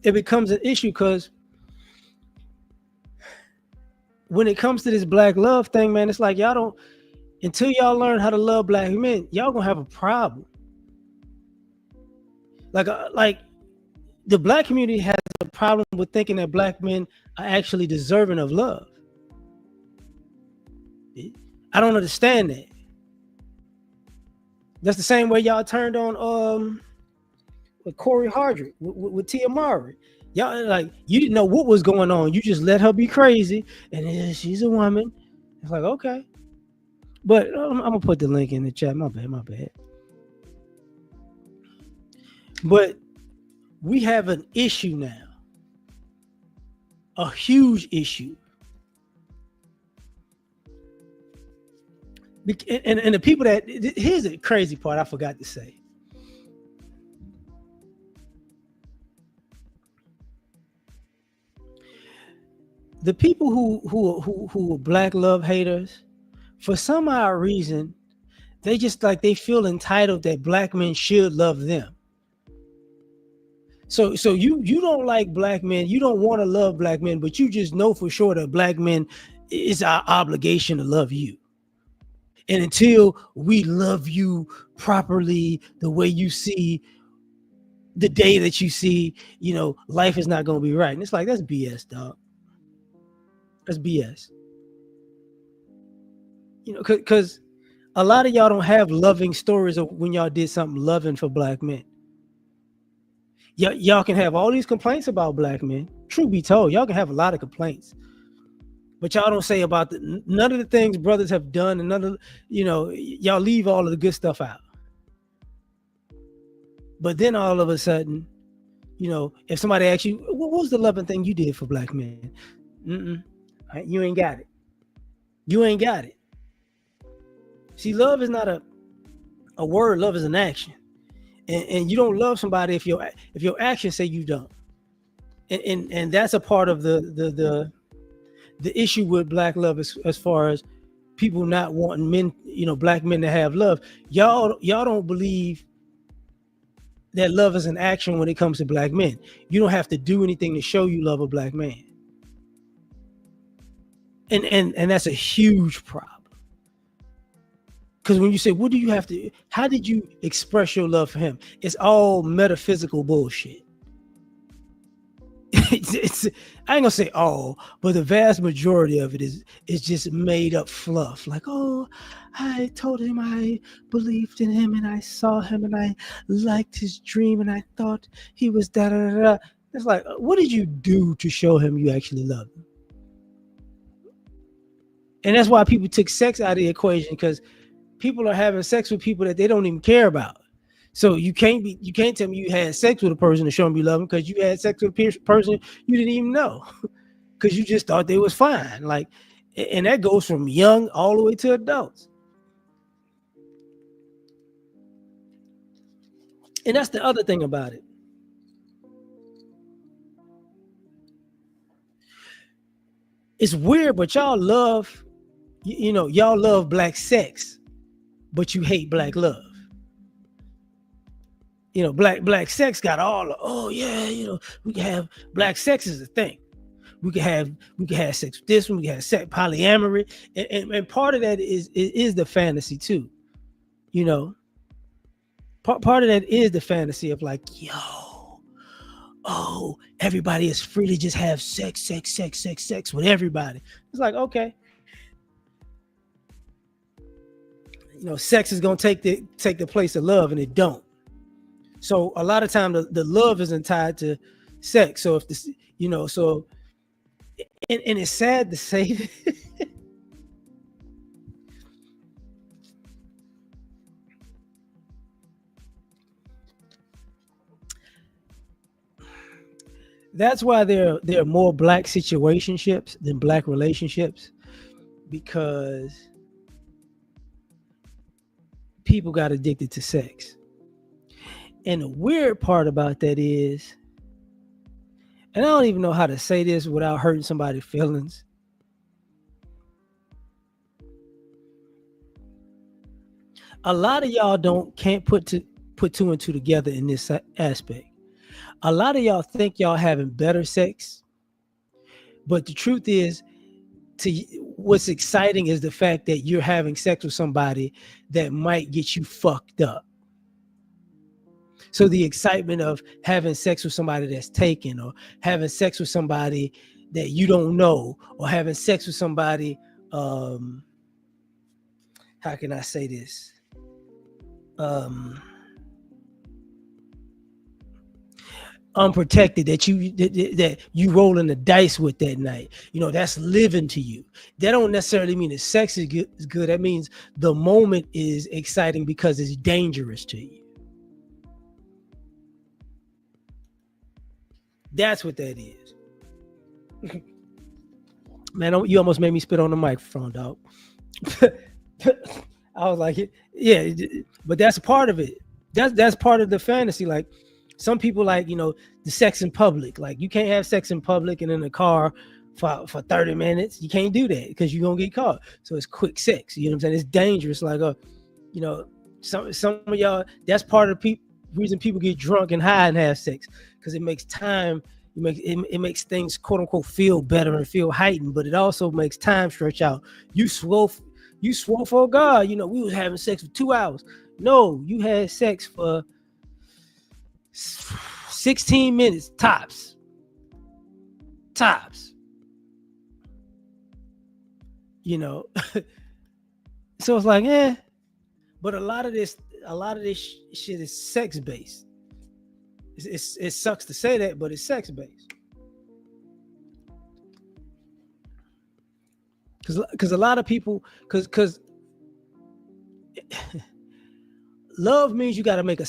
it becomes an issue because when it comes to this black love thing, man, it's like y'all don't, until y'all learn how to love black men, y'all gonna have a problem. Like the black community has a problem with thinking that black men are actually deserving of love. I don't understand that. That's the same way y'all turned on with Corey Hardrick, with Tia Mowry. Y'all like, you didn't know what was going on. You just let her be crazy, and she's a woman. It's like, okay. But I'm gonna put the link in the chat. My bad. But we have an issue now, a huge issue. And the people that, here's the crazy part I forgot to say. The people who are black love haters, for some odd reason, they just like, they feel entitled that black men should love them. So you don't like black men, you don't want to love black men, but you just know for sure that black men, it's our obligation to love you. And until we love you properly, the way you see, the day that you see, life is not going to be right. And it's like, that's BS, dog. That's BS. Because a lot of y'all don't have loving stories of when y'all did something loving for black men. Y'all can have all these complaints about black men. True be told, y'all can have a lot of complaints, but y'all don't say about none of the things brothers have done, and none of y'all leave all of the good stuff out. But then all of a sudden, if somebody asks you, what was the loving thing you did for black men? You ain't got it. You ain't got it. See, love is not a word. Love is an action. And you don't love somebody if your actions say you don't. And that's a part of the the issue with black love is as far as people not wanting men, black men to have love. Y'all don't believe that love is an action when it comes to black men. You don't have to do anything to show you love a black man. And that's a huge problem. Because when you say, what do you have to, how did you express your love for him? It's all metaphysical bullshit. I ain't gonna say all, but the vast majority of it is just made up fluff. Like, oh, I told him I believed in him and I saw him and I liked his dream and I thought he was da da da da. It's like, what did you do to show him you actually love him? And that's why people took sex out of the equation, because people are having sex with people that they don't even care about. So you can't tell me you had sex with a person to show them you love them, because you had sex with a person you didn't even know, because you just thought they was fine. Like, and that goes from young all the way to adults. And that's the other thing about it. It's weird, but y'all love, y'all love black sex, but you hate black love. Black sex got all oh yeah, we can have black sex is a thing. We can have sex with this one, we can have sex polyamory. And part of that is the fantasy too. Part of that is the fantasy of like, everybody is free to just have sex with everybody. It's like, okay. Sex is gonna take the place of love, and it don't. So a lot of time the love isn't tied to sex. So if this, so and it's sad to say that. That's why there are more black situationships than black relationships, because people got addicted to sex. And the weird part about that is, and I don't even know how to say this without hurting somebody's feelings, a lot of y'all can't put two and two together in this aspect. A lot of y'all think y'all having better sex, but the truth is, what's exciting is the fact that you're having sex with somebody that might get you fucked up. So the excitement of having sex with somebody that's taken, or having sex with somebody that you don't know, or having sex with somebody, how can I say this? Unprotected, that you rolling the dice with that night, that's living to you. That don't necessarily mean the sex is good. That means the moment is exciting because it's dangerous to you. That's what that is. Man, you almost made me spit on the microphone, dog. I was like, yeah, but that's part of it. That's part of the fantasy. Like, some people like, the sex in public. Like, you can't have sex in public and in a car for 30 minutes. You can't do that because you're going to get caught. So it's quick sex. You know what I'm saying? It's dangerous. Like, some of y'all, that's part of the reason people get drunk and high and have sex, because it makes time, it makes things quote unquote feel better and feel heightened, but it also makes time stretch out. You swore for God, we was having sex for 2 hours. No, you had sex for 16 minutes tops. So it's like, but a lot of this shit is sex based. It sucks to say that, but it's sex based. Because a lot of people, because love means you got to make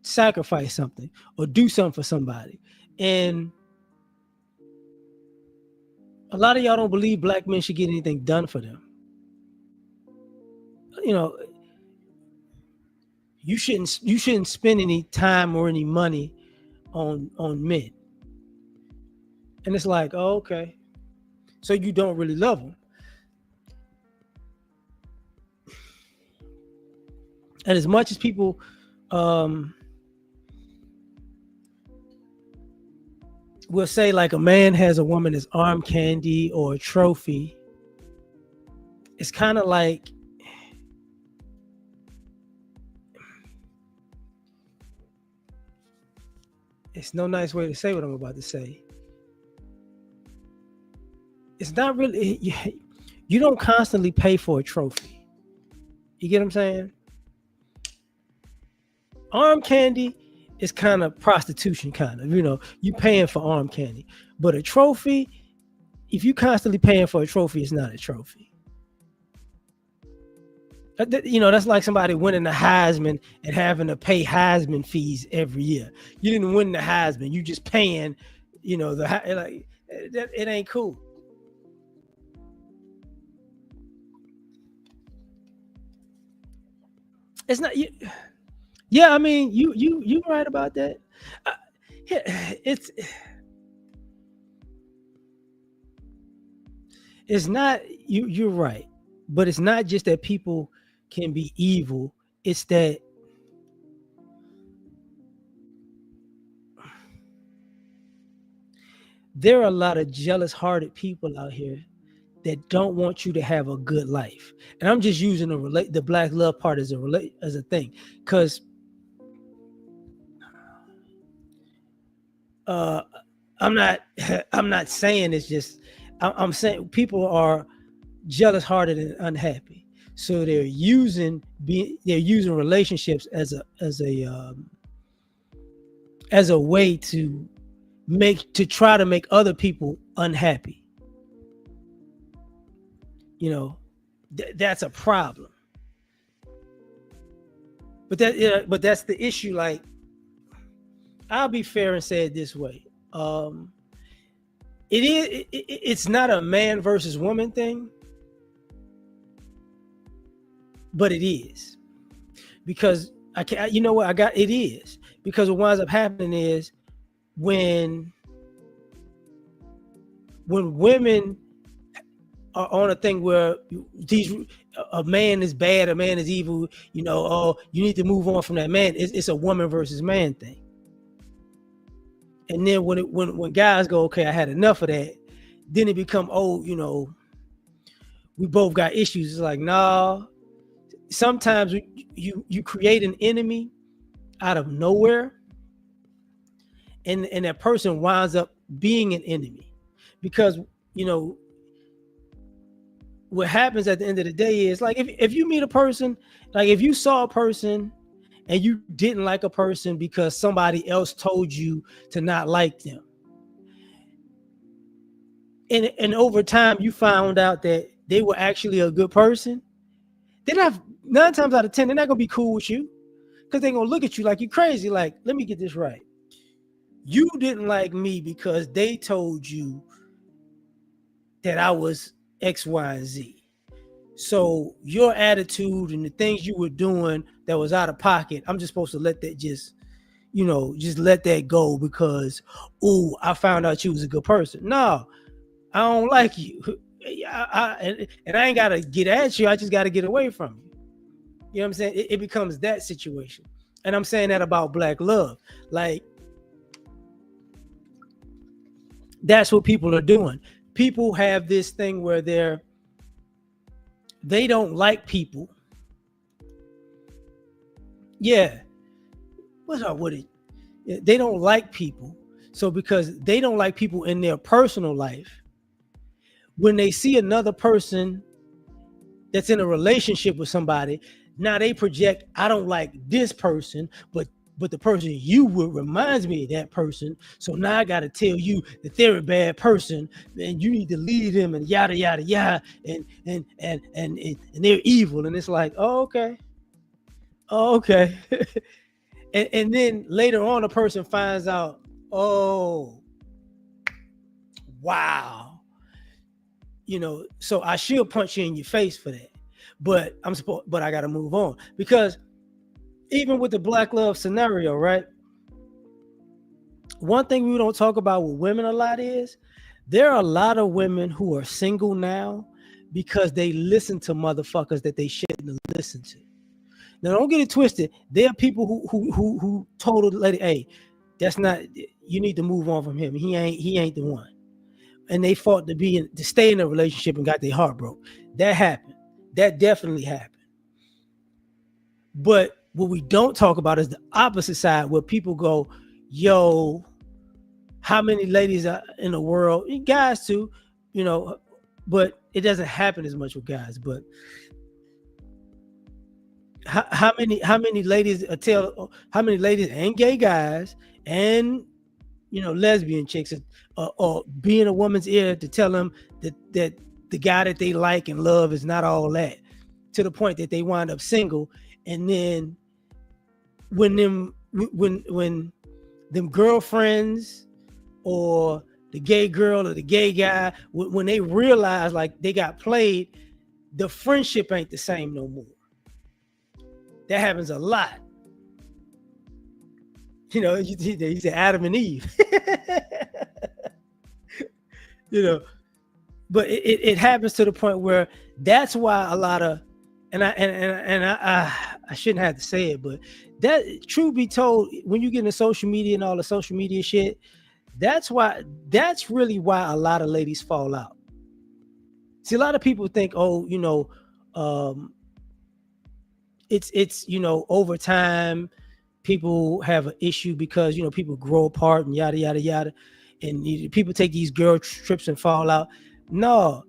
sacrifice something or do something for somebody. And a lot of y'all don't believe black men should get anything done for them. You shouldn't spend any time or any money on men. And it's like, oh, okay. So you don't really love them. And as much as people um, will say like a man has a woman as arm candy or a trophy, it's kind of like it's no nice way to say what I'm about to say. It's not really you don't constantly pay for a trophy. You get what I'm saying? Arm candy is kind of prostitution, kind of. You paying for arm candy, but a trophy, if you constantly paying for a trophy, it's not a trophy. That's like somebody winning the Heisman and having to pay Heisman fees every year. You didn't win the Heisman, you just paying, like that. It ain't cool. It's not. Yeah, I mean, you right about that. Uh, it's it's not you're right, but it's not just that people can be evil. It's that there are a lot of jealous hearted people out here that don't want you to have a good life. And I'm just using the black love part as a thing, because uh I'm not I'm not saying it's just I'm saying people are jealous hearted and unhappy, so they're using relationships as a way to try to make other people unhappy. That's a problem. But that's the issue. Like, I'll be fair and say it this way. It's not a man versus woman thing, but it is. Because I can't, you know what I got? It is. Because what winds up happening is when women are on a thing where these a man is bad, a man is evil, oh, you need to move on from that man. It's a woman versus man thing. And then when guys go, okay, I had enough of that, then it become, oh, we both got issues. It's like, nah. Sometimes you create an enemy out of nowhere, and that person winds up being an enemy, because what happens at the end of the day is, like, if you meet a person, like if you saw a person and you didn't like a person because somebody else told you to not like them, and over time you found out that they were actually a good person, they're not, 9 times out of 10 they're not gonna be cool with you, because they're gonna look at you like you crazy. Like, let me get this right. You didn't like me because they told you that I was X, Y, and Z. So your attitude and the things you were doing that was out of pocket, I'm just supposed to let that just let that go because, oh, I found out you was a good person. No, I don't like you. And I ain't got to get at you. I just got to get away from you. You know what I'm saying? It becomes that situation. And I'm saying that about black love. Like, that's what people are doing. People have this thing where they don't like people. Yeah. What's up with it? They don't like people. So because they don't like people in their personal life, when they see another person that's in a relationship with somebody, now they project, I don't like this person, but the person you with reminds me of that person. So now I got to tell you that they're a bad person and you need to leave them and yada, yada, yada. And they're evil. And it's like, oh, okay. Oh, okay. and then later on, a person finds out, oh, wow. So I should punch you in your face for that. But I got to move on, because even with the black love scenario, right? One thing we don't talk about with women a lot is There are a lot of women who are single now because they listen to motherfuckers that they shouldn't have listened to. Now, don't get it twisted. There are people who told a lady, "Hey, that's not. You need to move on from him. He ain't the one." And they fought to stay in a relationship and got their heart broke. That happened. That definitely happened. But what we don't talk about is the opposite side, where people go, "Yo, how many ladies are in the world? And guys too, you know." But it doesn't happen as much with guys. But how many ladies how many ladies and gay guys and lesbian chicks or be in a woman's ear to tell them that the guy that they like and love is not all that, to the point that they wind up single. And then when them girlfriends or the gay girl or the gay guy, when they realize like they got played, the friendship ain't the same no more. That happens a lot. You said Adam and Eve. But it happens to the point where that's why a lot of, and I shouldn't have to say it, but that, truth be told, when you get into social media and all the social media shit, that's really why a lot of ladies fall out. See, a lot of people think, it's over time people have an issue because people grow apart and yada yada yada, and people take these girl trips and fall out. No,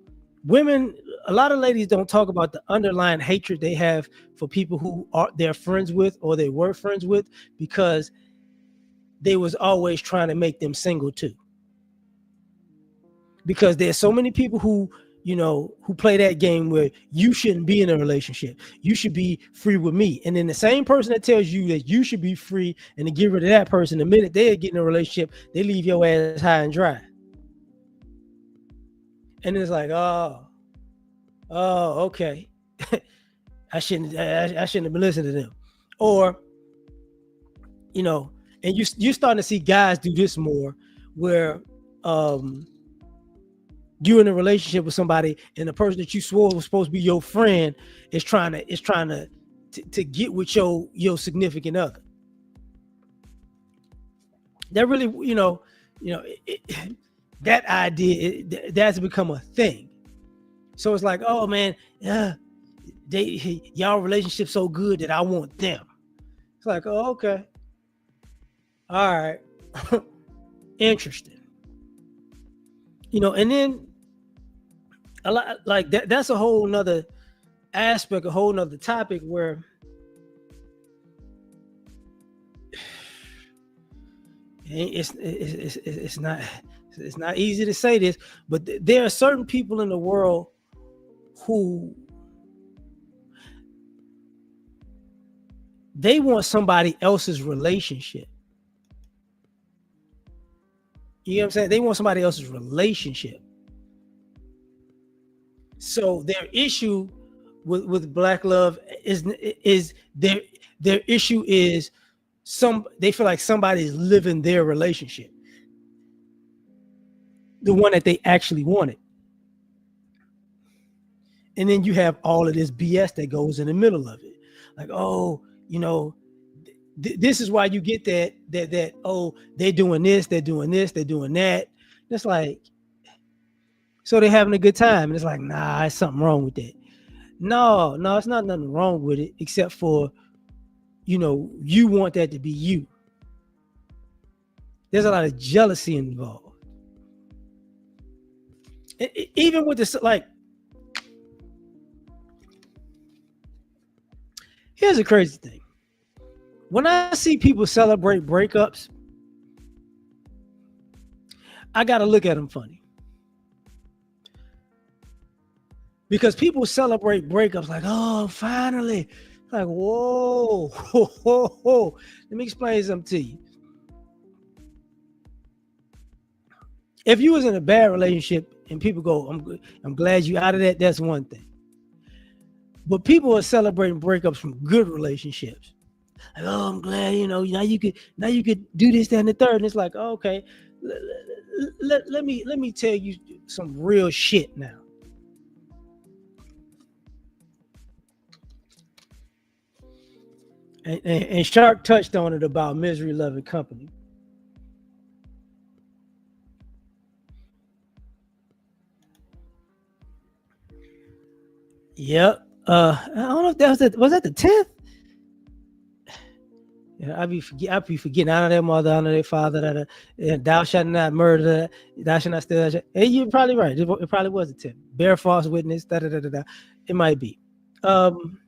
a lot of ladies don't talk about the underlying hatred they have for people who they're friends with or they were friends with, because they was always trying to make them single too. Because there's so many people who play that game where you shouldn't be in a relationship. You should be free with me. And then the same person that tells you that you should be free and to get rid of that person, the minute they get in a relationship, they leave your ass high and dry. And it's like, oh, okay. I shouldn't have been listening to them. Or, and you're starting to see guys do this more, where you're in a relationship with somebody and the person that you swore was supposed to be your friend is trying to get with your significant other. That really, that idea, that's become a thing. So it's like, oh man, y'all relationship so good that I want them. It's like, oh, okay, all right, interesting. And then a lot like that. That's a whole nother aspect, a whole nother topic where it's not easy to say this, but there are certain people in the world who they want somebody else's relationship. You know what I'm saying? They want somebody else's relationship. So their issue with Black Love is their issue is they feel like somebody is living their relationship, the one that they actually wanted. And then you have all of this BS that goes in the middle of it. Like, oh, this is why you get that oh, they're doing this, they're doing this, they're doing that. It's like, so they're having a good time. And it's like, nah, there's something wrong with that. No, it's not nothing wrong with it, except for, you want that to be you. There's a lot of jealousy involved. Even with this, like, here's a crazy thing. When I see people celebrate breakups, I got to look at them funny. Because people celebrate breakups like, oh, finally. Like, whoa. Let me explain something to you. If you was in a bad relationship and people go, I'm glad you out of that, that's one thing. But people are celebrating breakups from good relationships. Like, oh, I'm glad, now you could do this, that, and the third. And it's like, oh, okay, let me tell you some real shit now. And Shark touched on it about misery loving company. Yep. I don't know if that was that the 10th. Yeah, I be forgetting honor their mother, honor their father. Thou shalt not murder. Thou shalt not steal. Hey, you're probably right. It probably was a 10th. Bear false witness. Da da da da da. It might be. Um,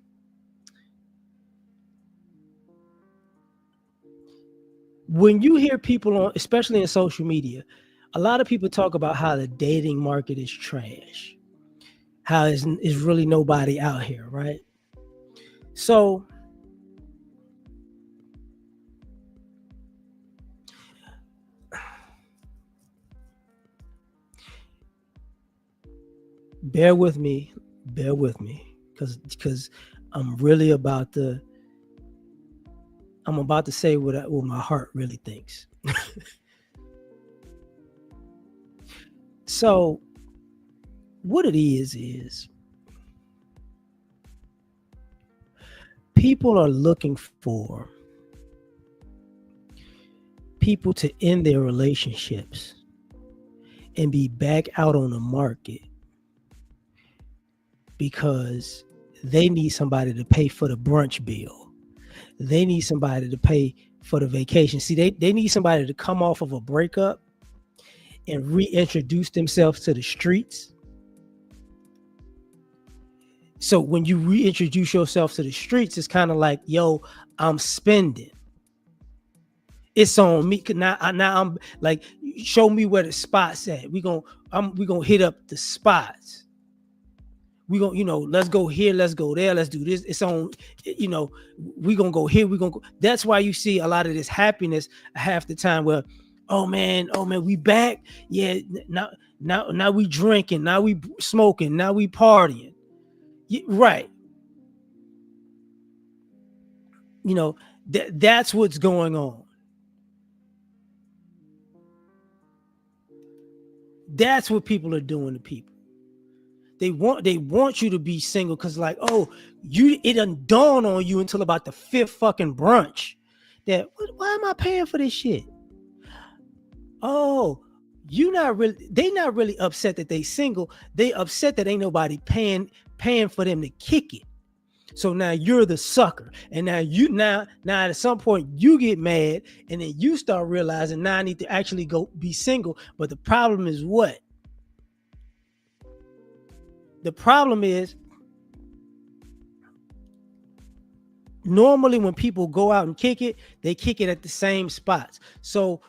when you hear people on, especially in social media, a lot of people talk about how the dating market is trash. How is really nobody out here, right? So bear with me, bear with me, because I'm really about to I'm about to say what my heart really thinks. So what it is people are looking for people to end their relationships and be back out on the market because they need somebody to pay for the brunch bill. They need somebody to pay for the vacation. See, they need somebody to come off of a breakup and reintroduce themselves to the streets. So when you reintroduce yourself to the streets, it's kind of like, yo, I'm spending. It's on me. Now I'm like, show me where the spots at. We gonna hit up the spots. We gonna, let's go here, let's go there, let's do this. It's on, you know, we gonna go here, we gonna go. That's why you see a lot of this happiness half the time where, oh man, we back. Yeah, now we drinking, now we smoking, now we partying. Right. That's what's going on. That's what people are doing to people. They want you to be single because, like, oh, it doesn't dawn on you until about the fifth fucking brunch that, why am I paying for this shit? Oh, they not really upset that they single. They upset that ain't nobody paying for them to kick it. So now you're the sucker. And now at some point you get mad and then you start realizing now I need to actually go be single. But the problem is what? The problem is normally when people go out and kick it, they kick it at the same spots. So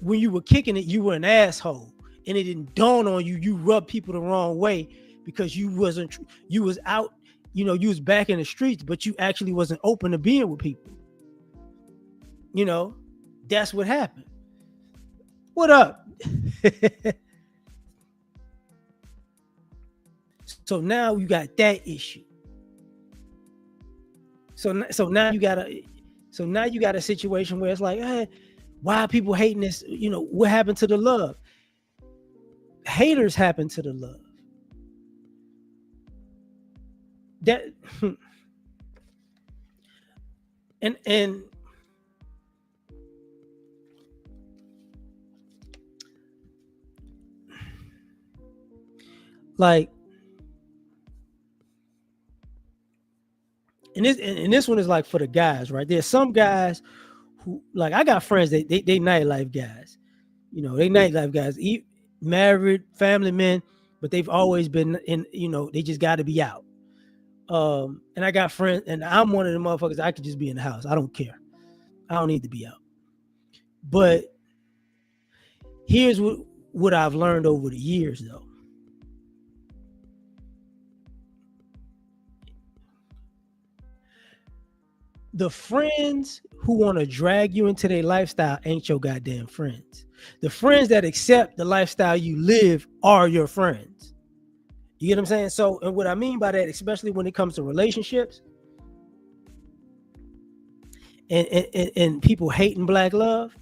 when you were kicking it, you were an asshole. And it didn't dawn on you, you rubbed people the wrong way because you was out, you was back in the streets, but you actually wasn't open to being with people. That's what happened. What up? So now you got that issue. So now you got a situation where it's like, hey, why are people hating this? What happened to the love? Haters happen to the love. That and like and this one is like for the guys, right? There's some guys who, like, I got friends that they nightlife guys. They nightlife guys, married, family men, but they've always been in, they just got to be out. And I got friends, and I'm one of the motherfuckers. I could just be in the house. I don't care. I don't need to be out. But here's what I've learned over the years, though. The friends who want to drag you into their lifestyle ain't your goddamn friends. The friends that accept the lifestyle you live are your friends. You get what I'm saying? So, and what I mean by that, especially when it comes to relationships and people hating black love,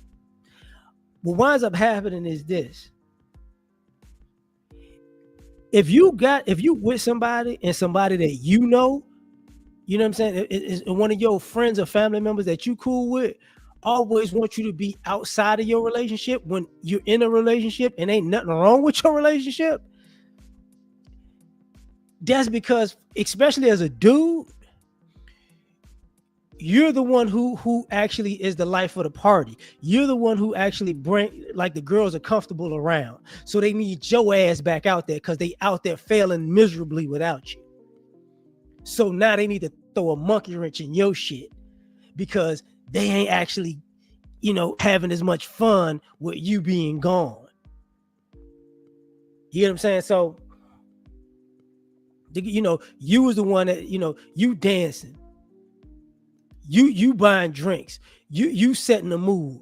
What winds up happening is this. If you with somebody and somebody that you know what I'm saying, is one of your friends or family members that you cool with, always want you to be outside of your relationship when you're in a relationship and ain't nothing wrong with your relationship. That's because, especially as a dude, you're the one who actually is the life of the party. You're the one who actually bring, like, the girls are comfortable around, so they need your ass back out there because they out there failing miserably without you. So now they need to throw a monkey wrench in your shit because they ain't actually, having as much fun with you being gone. You know what I'm saying? So, you was the one that, you dancing, you buying drinks, you setting the mood.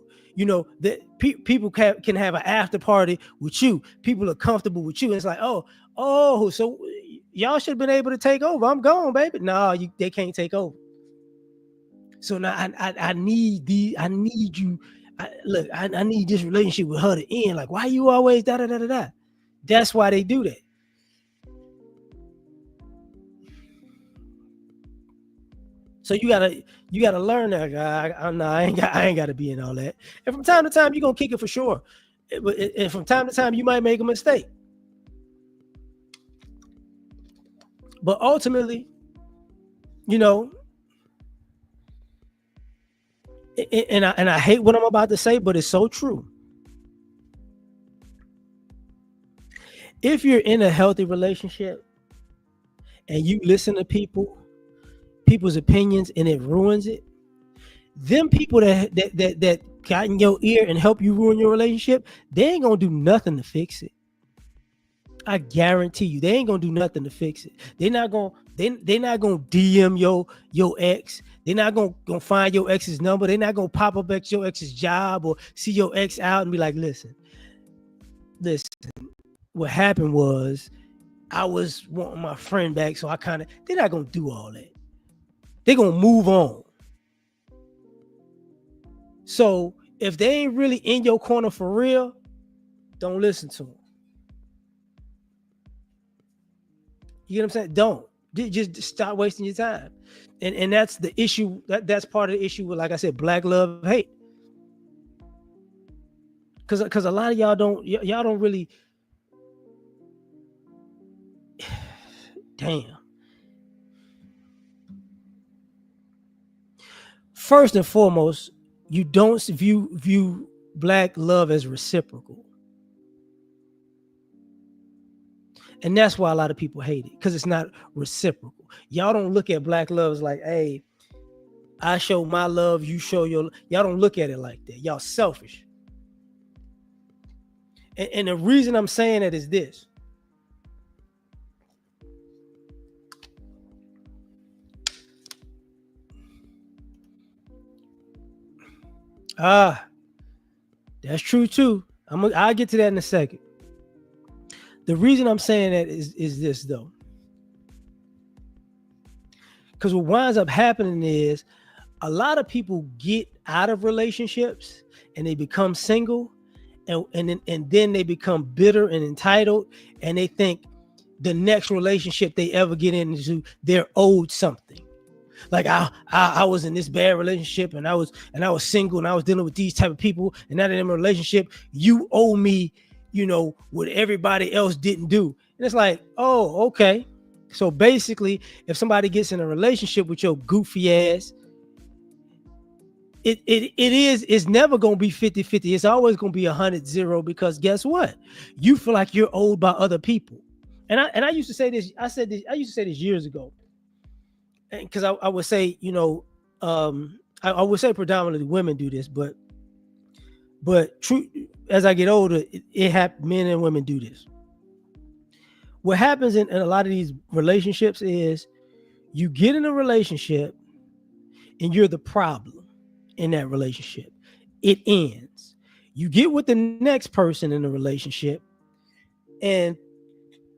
That people can have an after party with you. People are comfortable with you. And it's like, so y'all should have been able to take over. I'm gone, baby. No, they can't take over. So now I need you. I need this relationship with her to end. Like, why you always da da da da da? That's why they do that. So you gotta learn that, guy. I ain't gotta be in all that. And from time to time, you're gonna kick it for sure. And from time to time, you might make a mistake. But ultimately, you know, and I hate what I'm about to say, but it's so true. If you're in a healthy relationship and you listen to people's opinions and it ruins it, them people that got in your ear and help you ruin your relationship, they ain't gonna do nothing to fix it. I guarantee you, they ain't gonna do nothing to fix it. They're not gonna DM your ex. They're not gonna find your ex's number. They're not gonna pop up at your ex's job or see your ex out and be like, listen, what happened was I was wanting my friend back, so they're not gonna do all that. They're gonna move on. So if they ain't really in your corner for real, don't listen to them. You know what I'm saying? Don't. Just stop wasting your time. And that's the issue. That's part of the issue with, like I said, black love hate. Because a lot of y'all don't really. Damn. First and foremost, you don't view black love as reciprocal. And that's why a lot of people hate it, because it's not reciprocal. Y'all don't look at black love as like, hey, I show my love, you show your. Y'all don't look at it like that. Y'all selfish. And the reason I'm saying that is this. That's true too. I'll get to that in a second. The reason I'm saying that is this though. Because what winds up happening is a lot of people get out of relationships and they become single, and then they become bitter and entitled, and they think the next relationship they ever get into, they're owed something. Like I was in this bad relationship and I was single and I was dealing with these type of people, and now that I'm in a relationship, you owe me, what everybody else didn't do. And it's like, oh, okay. So basically, if somebody gets in a relationship with your goofy ass, it's never gonna be 50-50. It's always gonna be 100-0, because guess what? You feel like you're owed by other people. And I used to say this, I used to say this years ago. Because I would say, I would say predominantly women do this, but true, as I get older, men and women do this. What happens in a lot of these relationships is you get in a relationship and you're the problem in that relationship. It ends. You get with the next person in the relationship and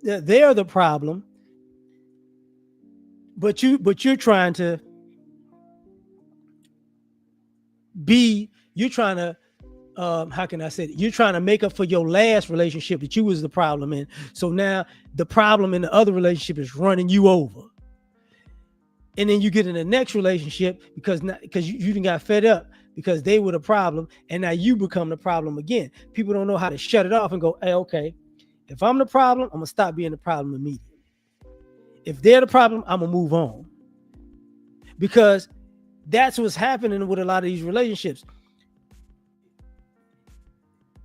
they're the problem, but you're trying to how can I say it? You're trying to make up for your last relationship that you was the problem in. So now the problem in the other relationship is running you over. And then you get in the next relationship because you didn't got fed up because they were the problem, and now you become the problem again. People don't know how to shut it off and go, hey, okay, if I'm the problem, I'm gonna stop being the problem immediately. If they're the problem, I'm gonna move on. Because that's what's happening with a lot of these relationships.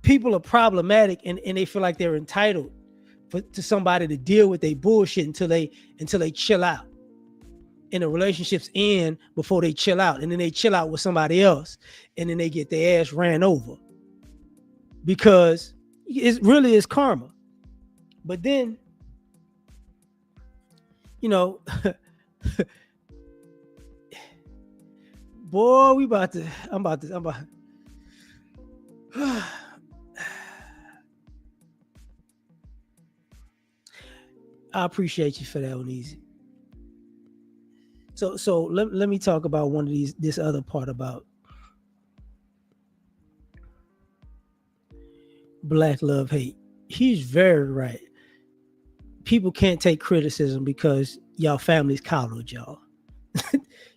People are problematic and they feel like they're entitled to somebody to deal with their bullshit until they chill out. And the relationships end before they chill out, and then they chill out with somebody else, and then they get their ass ran over because it really is karma. But then, boy, I'm about I appreciate you for that, Uneasy. So let me talk about this other part about black love hate. He's very right. People can't take criticism because y'all families coddled y'all.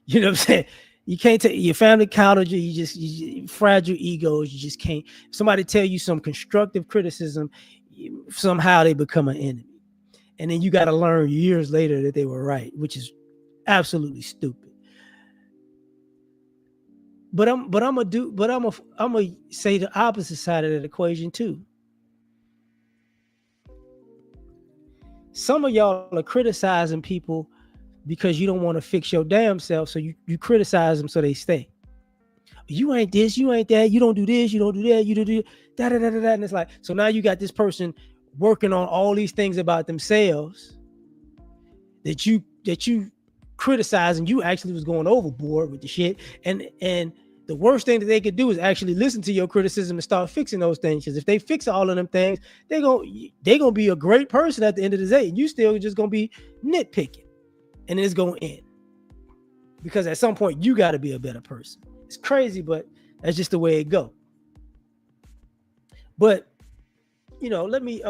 You know what I'm saying? You can't take your family coddled you. You fragile egos. You just can't. If somebody tell you some constructive criticism, somehow they become an enemy, and then you got to learn years later that they were right, which is absolutely stupid. But I'm gonna say the opposite side of that equation too. Some of y'all are criticizing people because you don't want to fix your damn self, so you criticize them so they stay. You ain't this, you ain't that, you don't do this, you don't do that, you do da da da da da. And it's like, so now you got this person working on all these things about themselves that you criticize, and you actually was going overboard with the shit. And the worst thing that they could do is actually listen to your criticism and start fixing those things. Because if they fix all of them things, they're gonna be a great person at the end of the day, and you still just gonna be nitpicking, and it's gonna end. Because at some point you got to be a better person. It's crazy, but that's just the way it go. But let me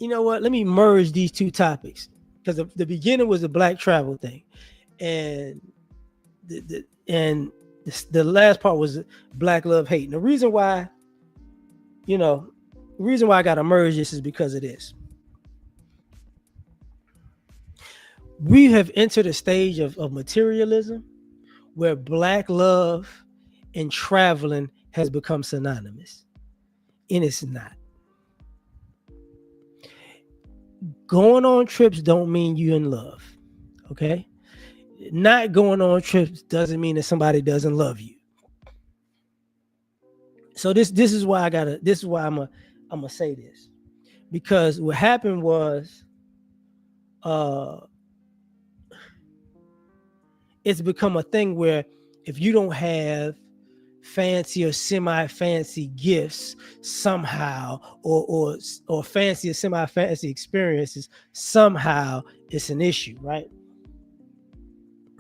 let me merge these two topics, because the beginning was the black travel thing, and the last part was black love hate. And the reason why I got to merge this is because of this. We have entered a stage of materialism where black love and traveling has become synonymous, and it's not. Going on trips don't mean you in love, okay? Not going on trips doesn't mean that somebody doesn't love you. So this is why I'm gonna say this, because what happened was it's become a thing where if you don't have fancy or semi-fancy gifts somehow, or fancy or semi-fancy experiences, somehow it's an issue, right?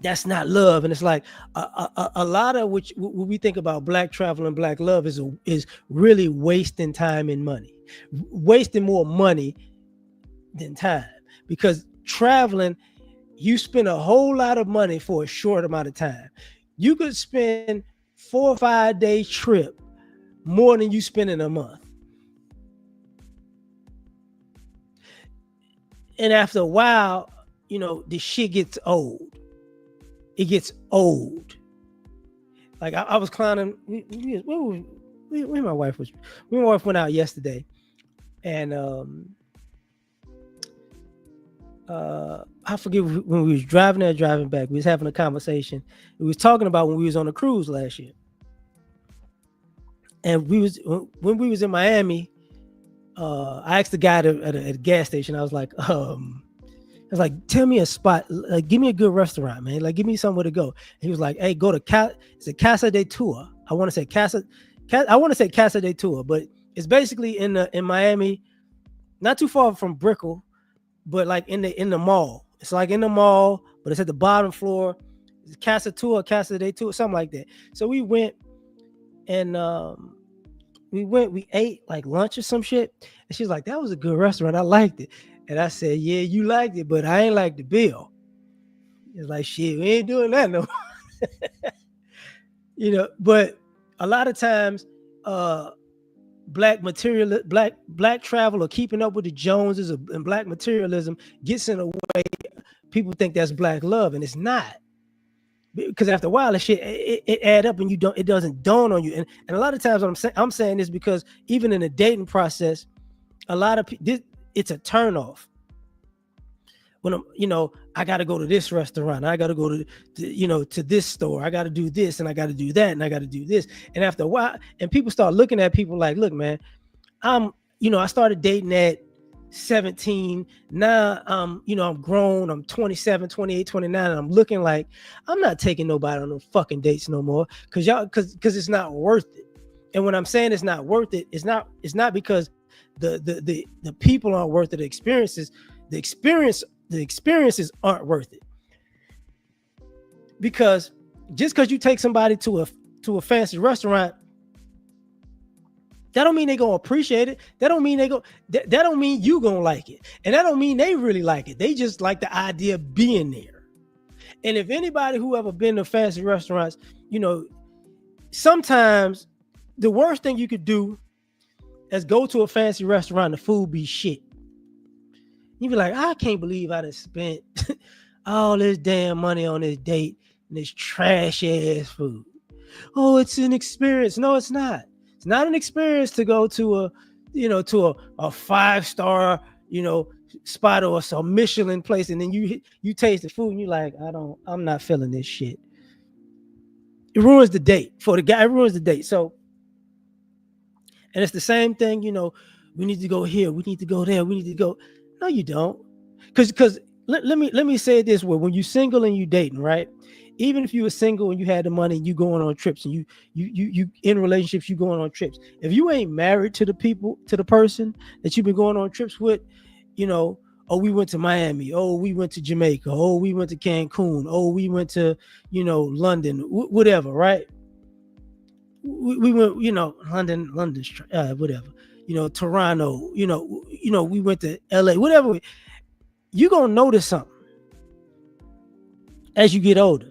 That's not love. And it's like a lot of what we think about black travel and black love is really wasting time and money, wasting more money than time, because traveling, you spend a whole lot of money for a short amount of time. You could spend 4 or 5 day trip more than you spend in a month. And after a while, the shit gets old. It gets old. Like I was clowning. Where my wife was. My wife went out yesterday, and I forget when we was driving there, driving back. We was having a conversation. We was talking about when we was on a cruise last year, and when we was in Miami. I asked the guy at a gas station. I was like, tell me a spot. Like, give me a good restaurant, man. Like, give me somewhere to go. And he was like, hey, go to Casa de Tua. I want to say Casa de Tua, but it's basically in Miami, not too far from Brickell, but like in the mall. It's like in the mall, but it's at the bottom floor. It's Casa de Tua, something like that. So we went, and we ate like lunch or some shit, and she's like, "That was a good restaurant. I liked it." And I said, "Yeah, you liked it, but I ain't like the bill." It's like, "Shit, we ain't doing that no." But a lot of times, uh, black travel or keeping up with the Joneses and black materialism gets in a way. People think that's black love, and it's not. Because after a while, the shit it add up, and it doesn't dawn on you. And a lot of times, I'm saying this because even in the dating process, a lot of it's a turn off. When I got to go to this restaurant, I got to go to this store, I got to do this, and I got to do that, and I got to do this. And after a while, and people start looking at people like, look, man, I started dating at 17. Now I'm grown, I'm 27, 28, 29, and I'm looking like I'm not taking nobody on no fucking dates no more because it's not worth it. And when I'm saying it's not worth it, it's not because the people aren't worth it. The experiences aren't worth it. Because just because you take somebody to a fancy restaurant, that don't mean they gonna appreciate it. That don't mean that don't mean you gonna like it. And that don't mean they really like it. They just like the idea of being there. And if anybody who ever been to fancy restaurants, sometimes the worst thing you could do is go to a fancy restaurant and the food be shit. You be like, I can't believe I done spent all this damn money on this date and this trash ass food. Oh, it's an experience. No, it's not. It's not an experience to go to a 5-star, spot or some Michelin place, and then you taste the food and you're like, I'm not feeling this shit. It ruins the date for the guy. It ruins the date. So, and it's the same thing. We need to go here. We need to go there. We need to go. No, you don't. Because let me say it this way: when you're single and you dating, right? Even if you were single and you had the money and you going on trips and you in relationships, you going on trips. If you ain't married to the person that you've been going on trips with, oh, we went to Miami, oh, we went to Jamaica, oh, we went to Cancun, oh, we went to, London, whatever, right? We went, London, whatever, Toronto, we went to L.A., whatever. You're gonna notice something as you get older.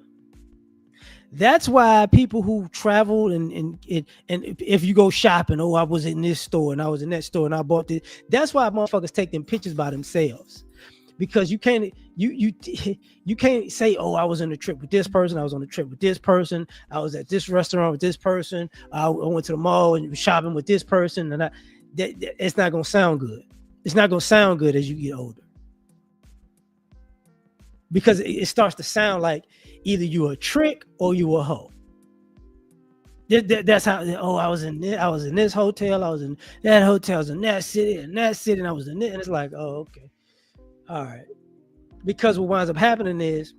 That's why people who travel and if you go shopping, oh, I was in this store and I was in that store and I bought this. That's why motherfuckers take them pictures by themselves, because you can't say, oh, I was on a trip with this person, I was on a trip with this person, I was at this restaurant with this person, I went to the mall and was shopping with this person, and it's not gonna sound good. It's not gonna sound good as you get older, because it starts to sound like either you a trick or you a hoe. That's how. Oh, I was in this hotel, I was in that hotel, I was in that city, and I was in this, and it's like, oh, okay, all right. Because what winds up happening is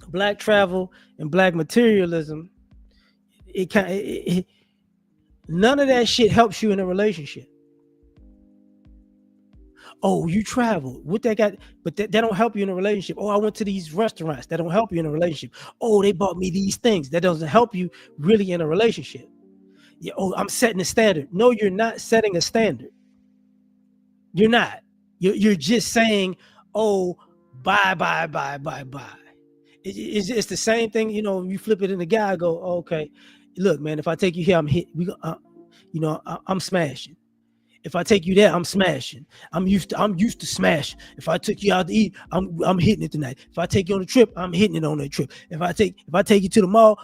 black travel and black materialism. None of that shit helps you in a relationship. Oh, you traveled. What that got? But that don't help you in a relationship. Oh, I went to these restaurants. That don't help you in a relationship. Oh, they bought me these things. That doesn't help you really in a relationship. Yeah, oh, I'm setting a standard. No, you're not setting a standard. You're not. You're just saying, oh, bye. It's the same thing. You flip it in the guy. Go, oh, okay. Look, man, if I take you here, I'm hit. I'm smashing. If I take you there, I'm smashing. I'm used to smash. If I took you out to eat, I'm hitting it tonight. If I take you on a trip, I'm hitting it on that trip. If I take you to the mall,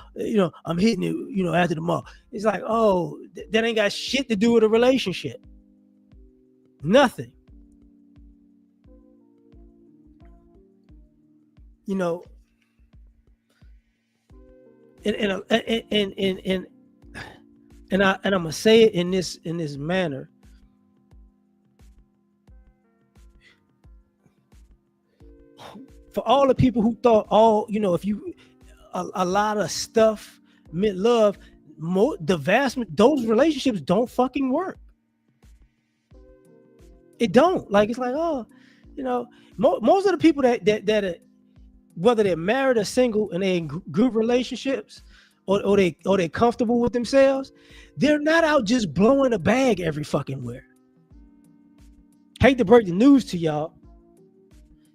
I'm hitting it, after the mall. It's like, oh, that ain't got shit to do with a relationship. Nothing. And I'm gonna say it in this manner. For all the people who thought if you a lot of stuff meant love, those relationships don't fucking work. It don't. Like, it's like, oh, most of the people that whether they're married or single and they in group relationships, or they comfortable with themselves, they're not out just blowing a bag every fucking where. Hate to break the news to y'all.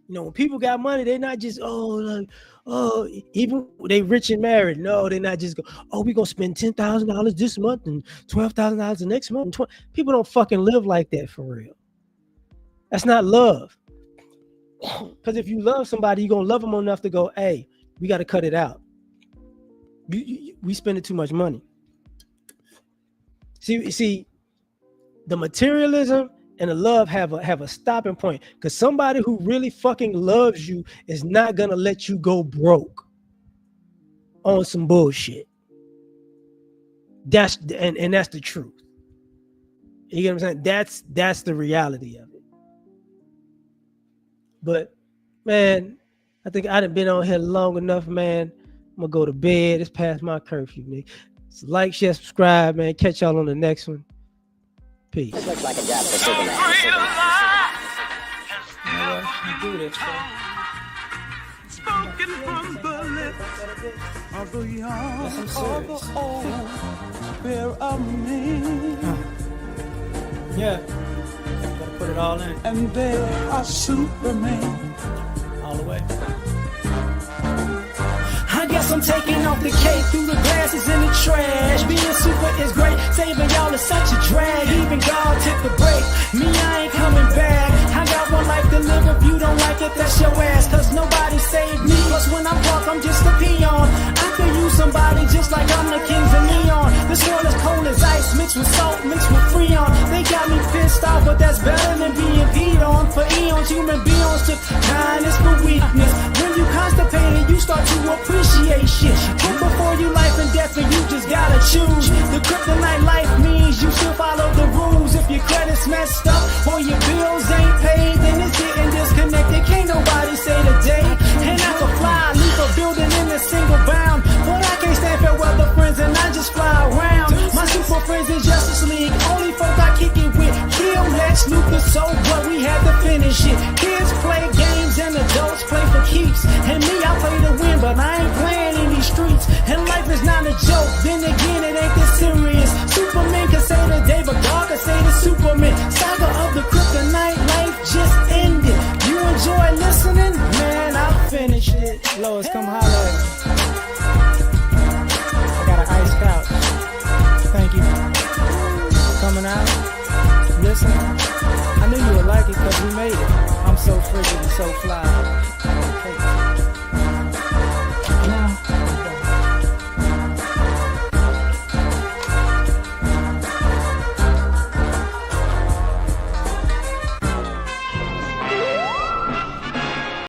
You know, when people got money, they're not just, even they rich and married. No, they're not just we're gonna spend $10,000 this month and $12,000 the next month. People don't fucking live like that for real. That's not love. Because if you love somebody, you're gonna love them enough to go, hey, we got to cut it out. We spending too much money. See, the materialism and the love have a stopping point, because somebody who really fucking loves you is not gonna let you go broke on some bullshit. That's the truth. You get what I'm saying? That's the reality of it. But man, I think I done been on here long enough, man. I'm gonna go to bed. It's past my curfew, nigga. So like, share, subscribe, man. Catch y'all on the next one. Peace. This looks like a job for Superman. Do this, Spoken from the lips of the young or the old, fear of me. Yeah. Gotta put it all in. And they are Superman. All the way. I guess I'm taking off the cake through the glasses in the trash. Being super is great, saving y'all is such a drag. Even God took a break, me I ain't coming back. I got one life to live, if you don't like it, that's your ass. Cause nobody saved me, cause when I'm broke, I'm just a peon. I could use somebody just like I'm the kings of neon. This world is cold as ice, mixed with salt, mixed with freon. They got me pissed off, but that's better than being peed on. For eons, human beings took kindness for weakness. When you constipated, you start to appreciate shit. Put before you life and death, and you just gotta choose. The kryptonite life means you should follow the rules. If your credit's messed up or your bills ain't paid, then it's getting disconnected. Can't nobody say the day. And I can fly, leave a building in a single bound, but I can't stand fair weather friends and I just fly around. My super friends in Justice League, only folk I kick it with. Kill Lex Luthor, so what, we had to finish it. Kids play games and adults play for keeps. And me, I play to win, but I ain't playing in these streets. And life is not a joke, then again it ain't this serious. Superman can say the day, but God can say the Superman. Saga of the kryptonite, life just ended. You enjoy listening? Man, I'll finish it. Lois, come holler at me. I got an ice couch. Thank you for coming out, listening. I knew you would like it because we made it. I'm so frigid and so fly.